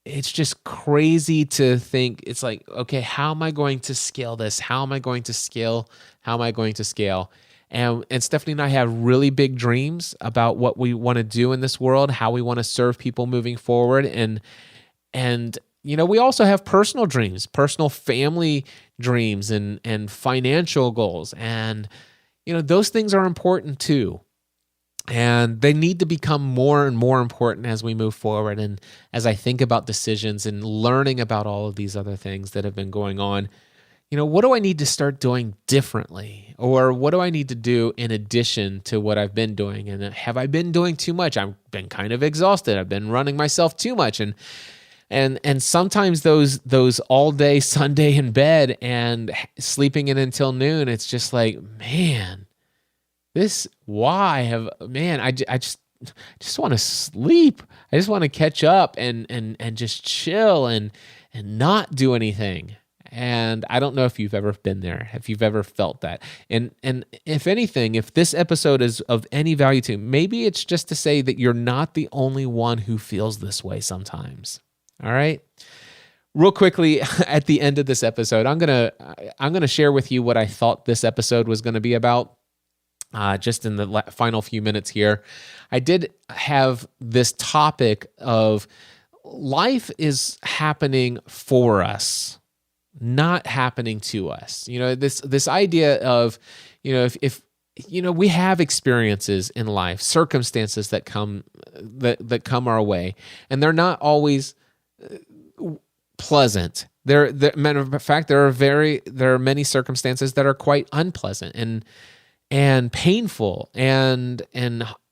it's just crazy to think. It's like, okay, how am I going to scale this? How am I going to scale? How am I going to scale? And Stephanie and I have really big dreams about what we want to do in this world, how we want to serve people moving forward. And we also have personal dreams, personal family dreams and financial goals. And, those things are important too. And they need to become more and more important as we move forward. And as I think about decisions and learning about all of these other things that have been going on, what do I need to start doing differently? Or what do I need to do in addition to what I've been doing? And have I been doing too much? I've been kind of exhausted. I've been running myself too much. And sometimes those all day Sunday in bed and sleeping in until noon, it's just like, man, I just want to sleep. I just want to catch up and just chill and not do anything. And I don't know if you've ever been there, if you've ever felt that. And if anything, if this episode is of any value to you, maybe it's just to say that you're not the only one who feels this way sometimes. All right? Real quickly, at the end of this episode, I'm gonna share with you what I thought this episode was going to be about. Just in the final few minutes here, I did have this topic of life is happening for us, not happening to us. This idea of, if we have experiences in life, circumstances that come our way, and they're not always pleasant. Matter of fact, there are many circumstances that are quite unpleasant and painful and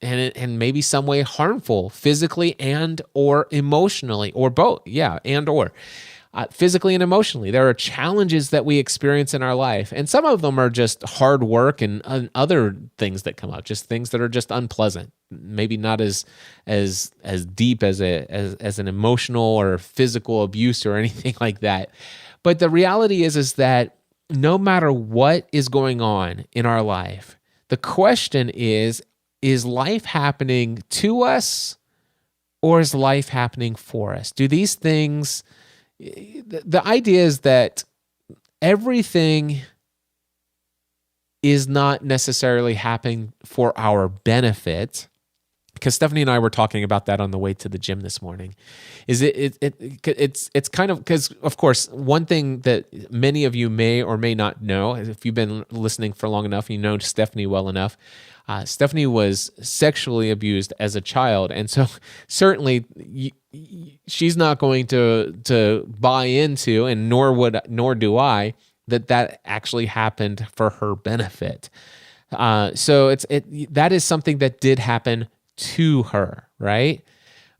maybe some way harmful, physically and or emotionally, or both. Yeah, and or physically and emotionally. There are challenges that we experience in our life, and some of them are just hard work and other things that come up, just things that are just unpleasant. Maybe not as deep as an emotional or physical abuse or anything like that. But the reality is that no matter what is going on in our life, the question is life happening to us, or is life happening for us? Do these things, the idea is that everything is not necessarily happening for our benefit, because Stephanie and I were talking about that on the way to the gym this morning. It's kind of, because of course, one thing that many of you may or may not know, if you've been listening for long enough, you know Stephanie well enough. Stephanie was sexually abused as a child, and so certainly she's not going to buy into, and nor do I, that actually happened for her benefit. So that is something that did happen to her, right?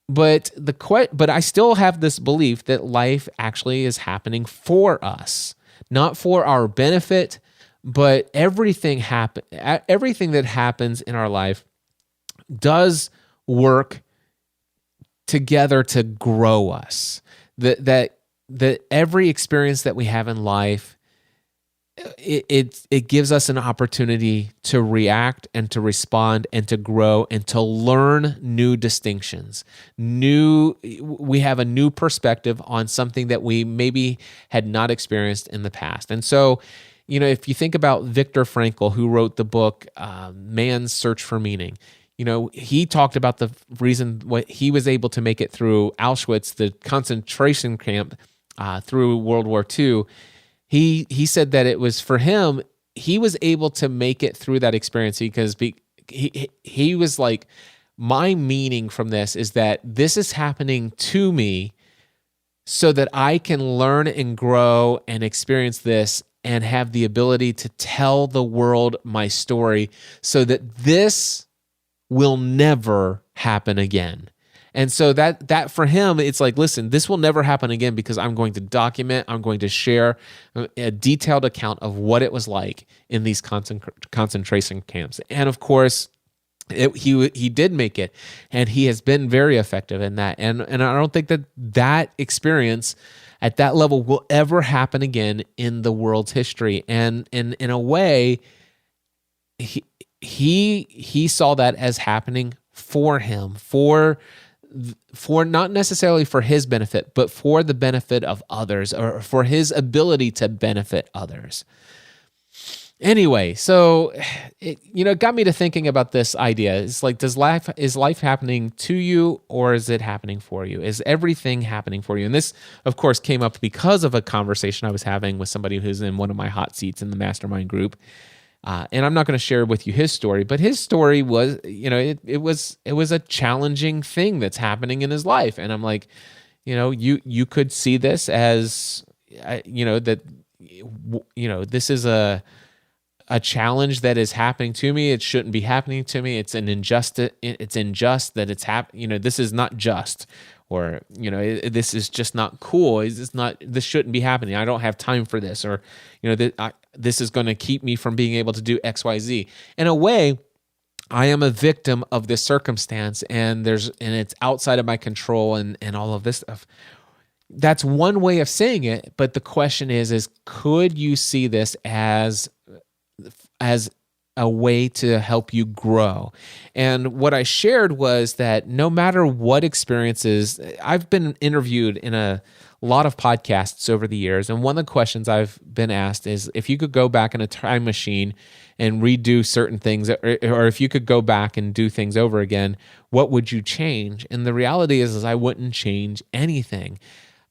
But I still have this belief that life actually is happening for us, not for our benefit, but everything that happens in our life does work together to grow us. That every experience that we have in life, it gives us an opportunity to react and to respond and to grow and to learn new distinctions. We have a new perspective on something that we maybe had not experienced in the past. And so, if you think about Viktor Frankl, who wrote the book Man's Search for Meaning, he talked about the reason what he was able to make it through Auschwitz, the concentration camp, through World War II. He said that it was for him, he was able to make it through that experience because he was like, my meaning from this is that this is happening to me so that I can learn and grow and experience this and have the ability to tell the world my story so that this will never happen again. And so that for him, it's like, listen, this will never happen again because I'm going to document, I'm going to share a detailed account of what it was like in these concentration camps. And of course, he did make it, and he has been very effective in that. And I don't think that experience at that level will ever happen again in the world's history. And in a way, he saw that as happening for him, for not necessarily for his benefit, but for the benefit of others, or for his ability to benefit others. Anyway, so it got me to thinking about this idea. It's like, is life happening to you, or is it happening for you? Is everything happening for you? And this, of course, came up because of a conversation I was having with somebody who's in one of my hot seats in the mastermind group. And I'm not going to share with you his story, but his story was, it was a challenging thing that's happening in his life. And I'm like, you could see this as, this is a challenge that is happening to me. It shouldn't be happening to me. It's an injustice. It's unjust that it's happening. This is not just, or, this is just not cool. This shouldn't be happening. I don't have time for this, or, this is going to keep me from being able to do X, Y, Z. In a way, I am a victim of this circumstance, and it's outside of my control, and all of this stuff. that's one way of saying it. But the question is could you see this as a way to help you grow? And what I shared was that no matter what experiences, I've been interviewed in a lot of podcasts over the years, and one of the questions I've been asked is if you could go back in a time machine and redo certain things, or if you could go back and do things over again, what would you change? And the reality is I wouldn't change anything.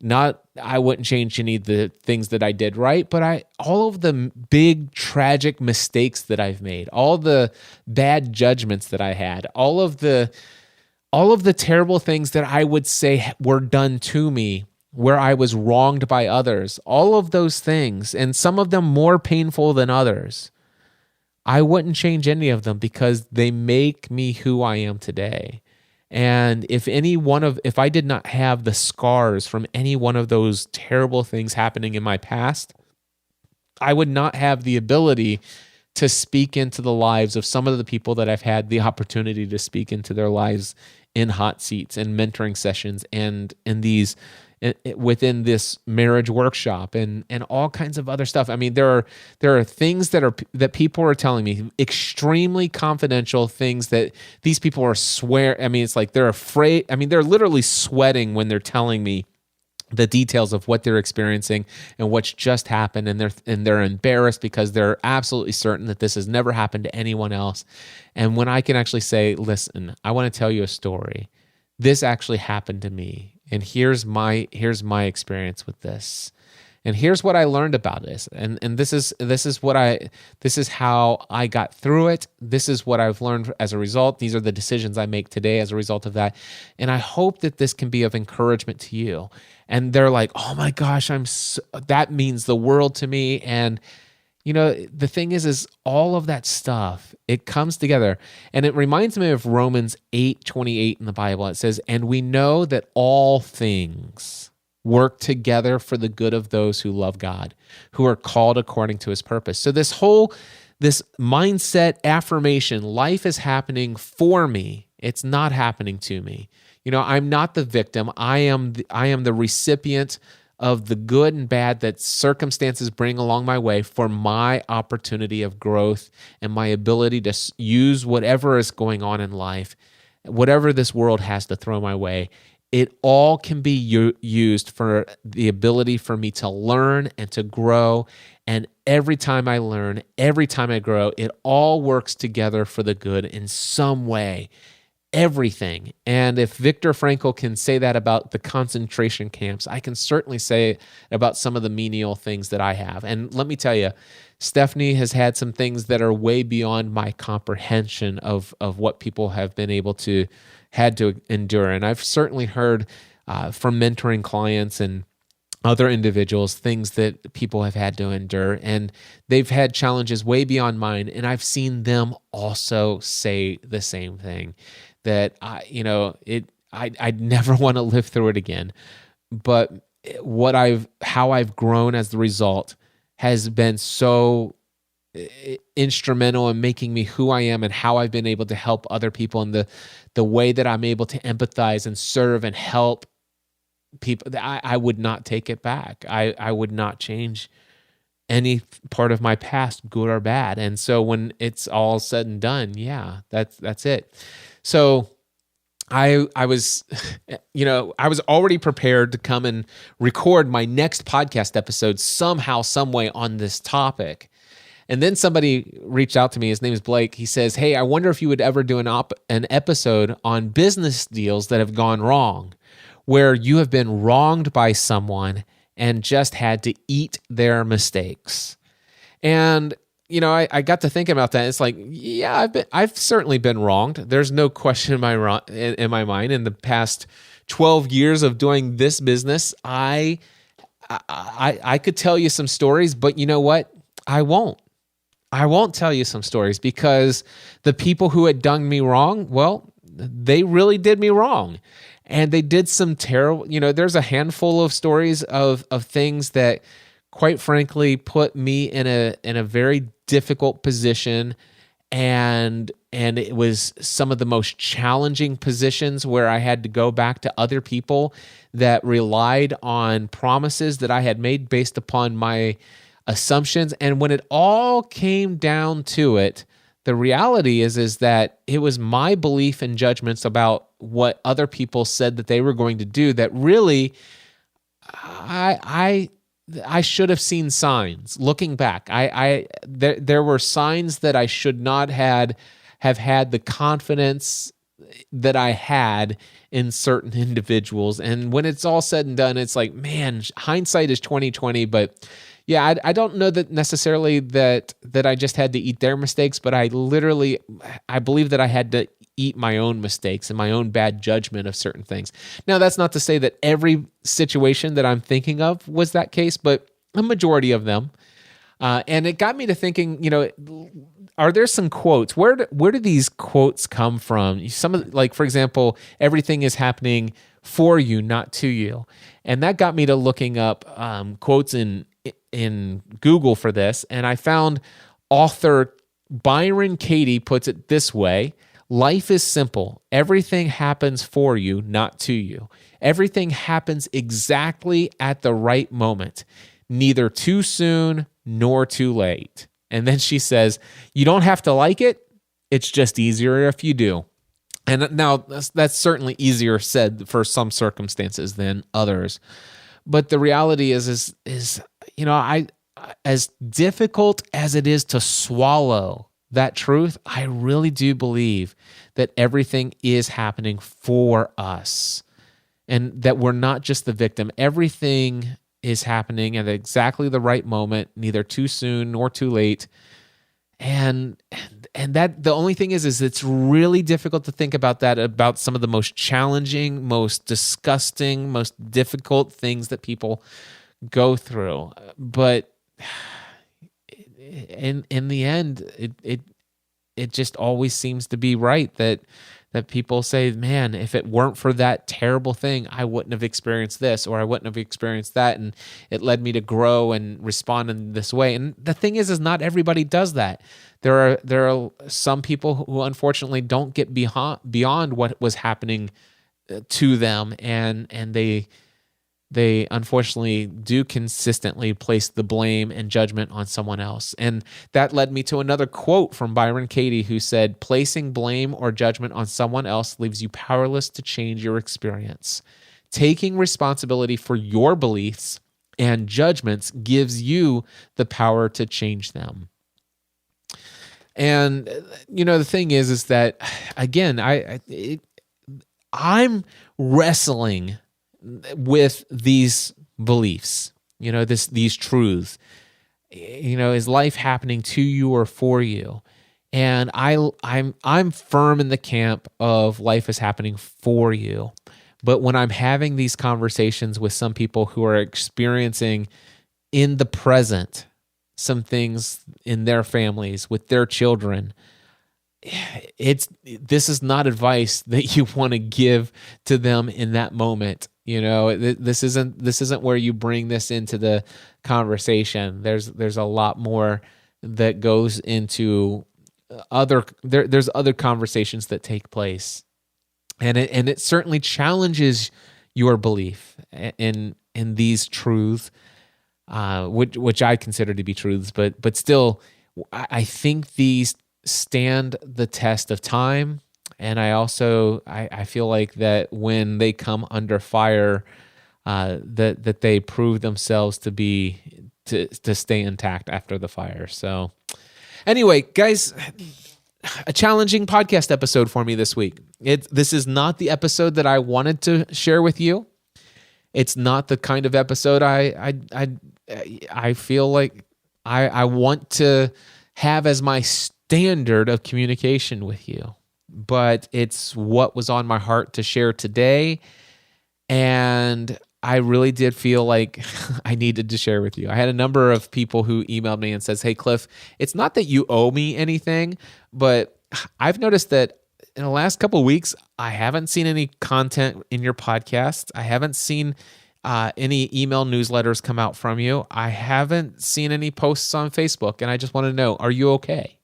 I wouldn't change any of the things that I did right, but all of the big tragic mistakes that I've made, all the bad judgments that I had, all of the terrible things that I would say were done to me, where I was wronged by others, all of those things, and some of them more painful than others, I wouldn't change any of them because they make me who I am today. And if I did not have the scars from any one of those terrible things happening in my past, I would not have the ability to speak into the lives of some of the people that I've had the opportunity to speak into their lives in hot seats and mentoring sessions and in these within this marriage workshop and all kinds of other stuff. I mean, there are things that people are telling me, extremely confidential things that these people are it's like they're afraid. I mean, they're literally sweating when they're telling me the details of what they're experiencing and what's just happened, and they're embarrassed because they're absolutely certain that this has never happened to anyone else. And when I can actually say, listen, I want to tell you a story. This actually happened to me. And here's my experience with this, and here's what I learned about this, and this is how I got through it. This is what I've learned as a result. These are the decisions I make today as a result of that, and I hope that this can be of encouragement to you. And they're like, "Oh my gosh, that means the world to me." And the thing is all of that stuff, it comes together. And it reminds me of Romans 8:28 in the Bible. It says, "And we know that all things work together for the good of those who love God, who are called according to his purpose." So this mindset affirmation, life is happening for me. It's not happening to me. I'm not the victim. I am the recipient of the good and bad that circumstances bring along my way for my opportunity of growth and my ability to use whatever is going on in life, whatever this world has to throw my way. It all can be used for the ability for me to learn and to grow. And every time I learn, every time I grow, it all works together for the good in some way. Everything. And if Viktor Frankl can say that about the concentration camps, I can certainly say about some of the menial things that I have. And let me tell you, Stephanie has had some things that are way beyond my comprehension of what people have been able to had to endure. And I've certainly heard from mentoring clients and other individuals, things that people have had to endure, and they've had challenges way beyond mine. And I've seen them also say the same thing, that I'd never want to live through it again. But how I've grown as the result has been so instrumental in making me who I am and how I've been able to help other people, and the way that I'm able to empathize and serve and help people. I would not take it back. I would not change any part of my past, good or bad. And so when it's all said and done, yeah, that's it. So I was already prepared to come and record my next podcast episode somehow, some way on this topic. And then somebody reached out to me. His name is Blake. He says, "Hey, I wonder if you would ever do an episode on business deals that have gone wrong, where you have been wronged by someone and just had to eat their mistakes." And I got to thinking about that. It's like, yeah, I've certainly been wronged. There's no question in my mind. In the past 12 years of doing this business, I could tell you some stories, but you know what? I won't tell you some stories, because the people who had done me wrong, well, they really did me wrong. And they did some terrible, there's a handful of stories of things that, quite frankly, put me in a very difficult position and it was some of the most challenging positions where I had to go back to other people that relied on promises that I had made based upon my assumptions. And when it all came down to it, the reality is that it was my belief and judgments about what other people said that they were going to do that really I should have seen signs. Looking back, there were signs that I should not have had the confidence that I had in certain individuals. And when it's all said and done, it's like, man, hindsight is 20/20. But yeah, I don't know that necessarily that I just had to eat their mistakes, but I believe that I had to eat my own mistakes and my own bad judgment of certain things. Now, that's not to say that every situation that I'm thinking of was that case, but a majority of them. And it got me to thinking, are there some quotes? Where do these quotes come from? Some of, like, for example, everything is happening for you, not to you. And that got me to looking up quotes in Google for this. And I found author Byron Katie puts it this way: life is simple. Everything happens for you, not to you. Everything happens exactly at the right moment, neither too soon nor too late. And then she says, you don't have to like it. It's just easier if you do. And now that's certainly easier said for some circumstances than others. But the reality is as difficult as it is to swallow that truth, I really do believe that everything is happening for us and that we're not just the victim. Everything is happening at exactly the right moment, neither too soon nor too late. And that the only thing is it's really difficult to think about that, about some of the most challenging, most disgusting, most difficult things that people go through. But in the end, it just always seems to be right that people say, man, if it weren't for that terrible thing, I wouldn't have experienced this, or I wouldn't have experienced that, and it led me to grow and respond in this way. And the thing is not everybody does that. There are some people who unfortunately don't get beyond what was happening to them, and they unfortunately do consistently place the blame and judgment on someone else. And that led me to another quote from Byron Katie, who said, placing blame or judgment on someone else leaves you powerless to change your experience. Taking responsibility for your beliefs and judgments gives you the power to change them. And, the thing is that, again, I'm wrestling with these beliefs, these truths. Is life happening to you or for you? And I'm firm in the camp of life is happening for you. But when I'm having these conversations with some people who are experiencing in the present some things in their families with their children, this is not advice that you want to give to them in that moment. This isn't where you bring this into the conversation. There's a lot more that goes into there's other conversations that take place, and it certainly challenges your belief in these truths, which I consider to be truths, but still, I think these stand the test of time. And I also I feel like that when they come under fire, that they prove themselves to stay intact after the fire. So anyway, guys, a challenging podcast episode for me this week. This is not the episode that I wanted to share with you. It's not the kind of episode I feel like I want to have as my standard of communication with you. But it's what was on my heart to share today, and I really did feel like I needed to share with you. I had a number of people who emailed me and says, hey, Cliff, it's not that you owe me anything, but I've noticed that in the last couple of weeks, I haven't seen any content in your podcast. I haven't seen any email newsletters come out from you. I haven't seen any posts on Facebook, and I just want to know, are you okay?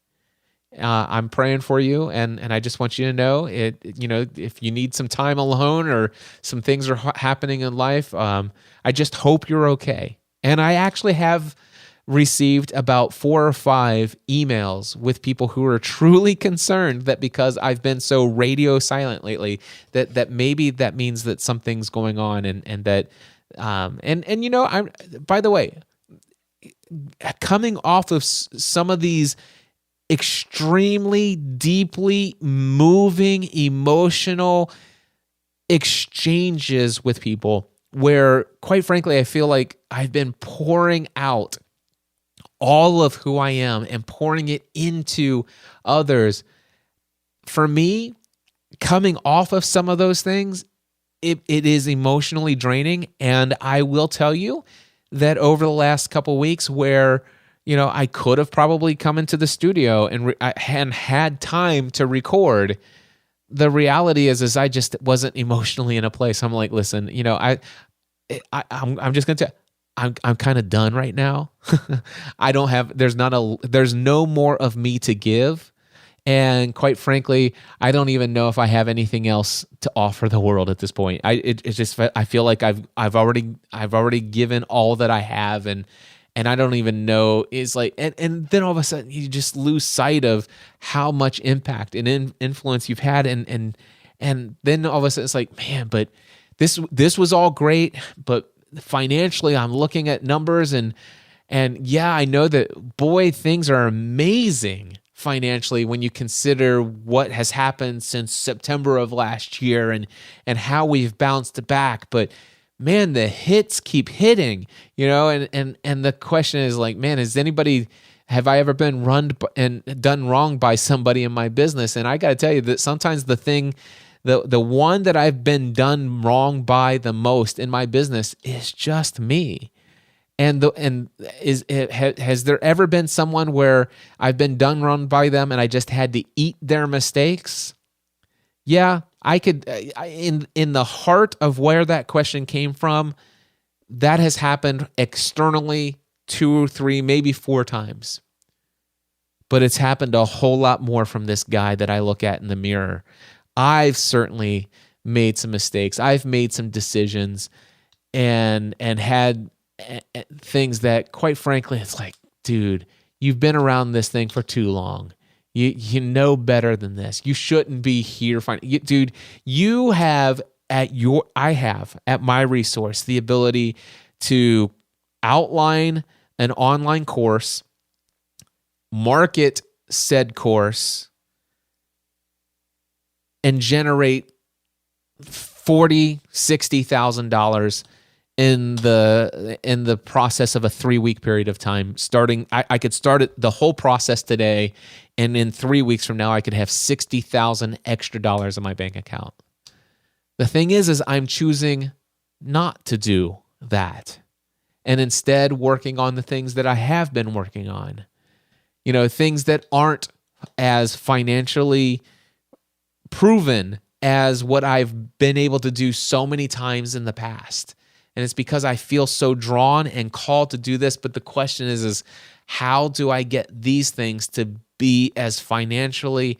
I'm praying for you, and I just want you to know it. If you need some time alone or some things are happening in life, I just hope you're okay. And I actually have received about 4 or 5 emails with people who are truly concerned that because I've been so radio silent lately, that maybe that means that something's going on, and that I'm, by the way, coming off of some of these extremely deeply moving emotional exchanges with people where, quite frankly, I feel like I've been pouring out all of who I am and pouring it into others. For me, coming off of some of those things, it is emotionally draining. And I will tell you that over the last couple weeks where, I could have probably come into the studio and had time to record, the reality is I just wasn't emotionally in a place. I'm like, listen, I'm just going to tell I'm kind of done right now. There's no more of me to give. And quite frankly, I don't even know if I have anything else to offer the world at this point. I feel like I've already given all that I have, and I don't even know is like, and then all of a sudden you just lose sight of how much impact and influence you've had, and then all of a sudden it's like, man, but this was all great, but financially I'm looking at numbers and yeah, I know that, boy, things are amazing financially when you consider what has happened since September of last year and how we've bounced back. But man, the hits keep hitting, and the question is like, man, have I ever been run and done wrong by somebody in my business? And I got to tell you that sometimes the one that I've been done wrong by the most in my business is just me. Has there ever been someone where I've been done wrong by them and I just had to eat their mistakes? Yeah, I could. In the heart of where that question came from, that has happened externally 2 or 3, maybe 4 times. But it's happened a whole lot more from this guy that I look at in the mirror. I've certainly made some mistakes. I've made some decisions and had things that, quite frankly, it's like, dude, you've been around this thing for too long. You know better than this. You shouldn't be here. Dude, I have at my resource the ability to outline an online course, market said course, and generate $40,000-$60,000 in the process of a 3-week period of time. I could start the whole process today, and in 3 weeks from now, I could have $60,000 extra dollars in my bank account. The thing is I'm choosing not to do that, and instead working on the things that I have been working on. Things that aren't as financially proven as what I've been able to do so many times in the past. And it's because I feel so drawn and called to do this. But the question is how do I get these things to be as financially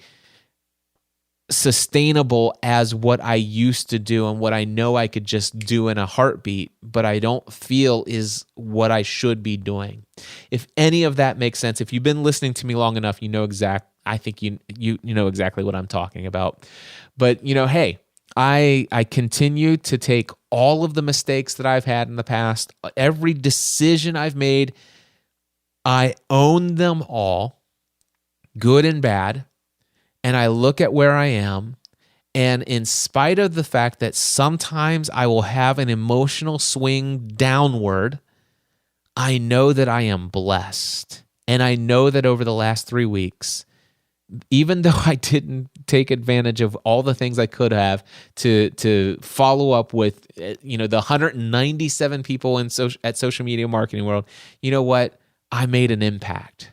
sustainable as what I used to do and what I know I could just do in a heartbeat, but I don't feel is what I should be doing. If any of that makes sense, if you've been listening to me long enough, I think you know exactly what I'm talking about. But hey, I continue to take all of the mistakes that I've had in the past, every decision I've made, I own them all, good and bad, and I look at where I am, and in spite of the fact that sometimes I will have an emotional swing downward, I know that I am blessed. And I know that over the last 3 weeks, even though I didn't take advantage of all the things I could have to follow up with, the 197 people at Social Media Marketing World, you know what? I made an impact.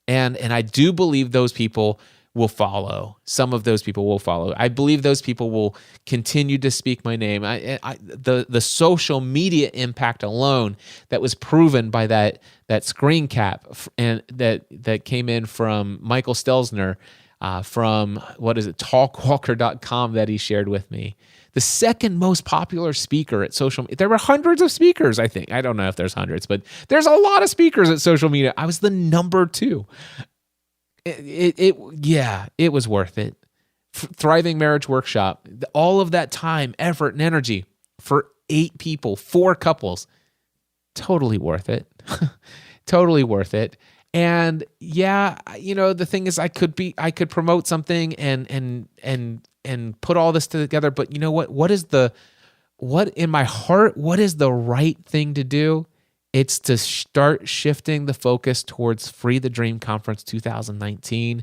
And I do believe those people will follow. Some of those people will follow. I believe those people will continue to speak my name. The social media impact alone that was proven by that screen cap and that came in from Michael Stelzner from talkwalker.com that he shared with me. The second most popular speaker at social media. There were hundreds of speakers, I think. I don't know if there's hundreds, but there's a lot of speakers at social media. I was the number 2. It was worth it. Thriving Marriage Workshop, all of that time, effort, and energy for 8 people, 4 couples, totally worth it. Totally worth it. And the thing is, I could promote something and put all this together, but you know what? What in my heart? What is the right thing to do? It's to start shifting the focus towards Free the Dream Conference 2019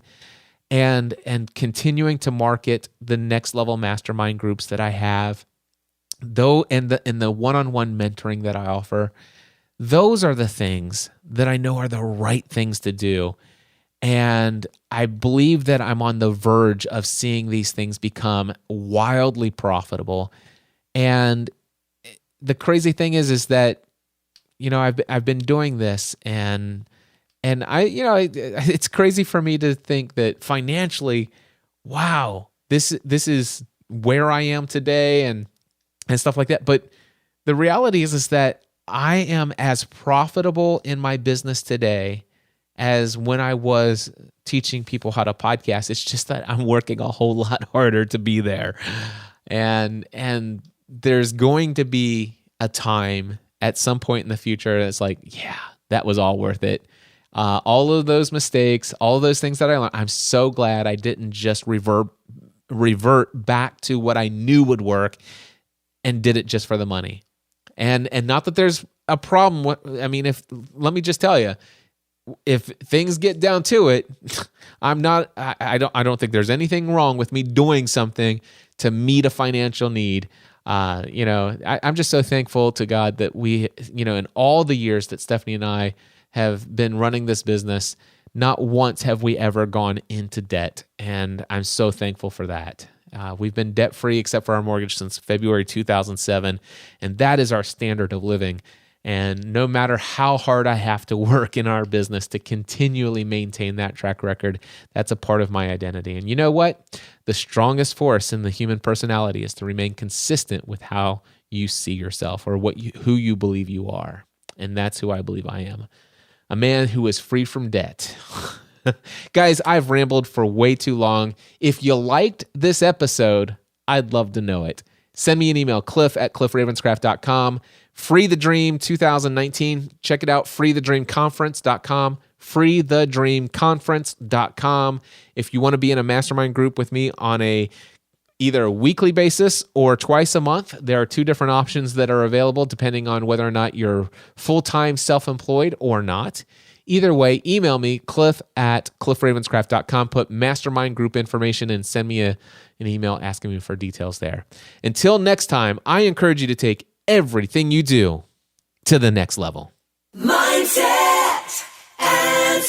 and continuing to market the next level mastermind groups that I have, and the one-on-one mentoring that I offer. Those are the things that I know are the right things to do. And I believe that I'm on the verge of seeing these things become wildly profitable. And the crazy thing is that, I've been doing this and it's crazy for me to think that financially, wow, this is where I am today and stuff like that. But the reality is that I am as profitable in my business today as when I was teaching people how to podcast. It's just that I'm working a whole lot harder to be there. And there's going to be a time at some point in the future that's like, yeah, that was all worth it. All of those mistakes, all of those things that I learned, I'm so glad I didn't just revert back to what I knew would work and did it just for the money. And not that there's a problem. Let me just tell you, if things get down to it, I don't think there's anything wrong with me doing something to meet a financial need. I'm just so thankful to God that we, in all the years that Stephanie and I have been running this business, not once have we ever gone into debt. And I'm so thankful for that. We've been debt-free except for our mortgage since February 2007, and that is our standard of living. And no matter how hard I have to work in our business to continually maintain that track record, that's a part of my identity. And you know what? The strongest force in the human personality is to remain consistent with how you see yourself or who you believe you are. And that's who I believe I am. A man who is free from debt. Guys, I've rambled for way too long. If you liked this episode, I'd love to know it. Send me an email, cliff@cliffravenscraft.com. Free the Dream 2019. Check it out, freethedreamconference.com. freethedreamconference.com. If you want to be in a mastermind group with me on either a weekly basis or twice a month, there are 2 different options that are available depending on whether or not you're full-time self-employed or not. Either way, email me, cliff@cliffravenscraft.com. Put mastermind group information and send me an email asking me for details there. Until next time, I encourage you to take everything you do to the next level. Mindset and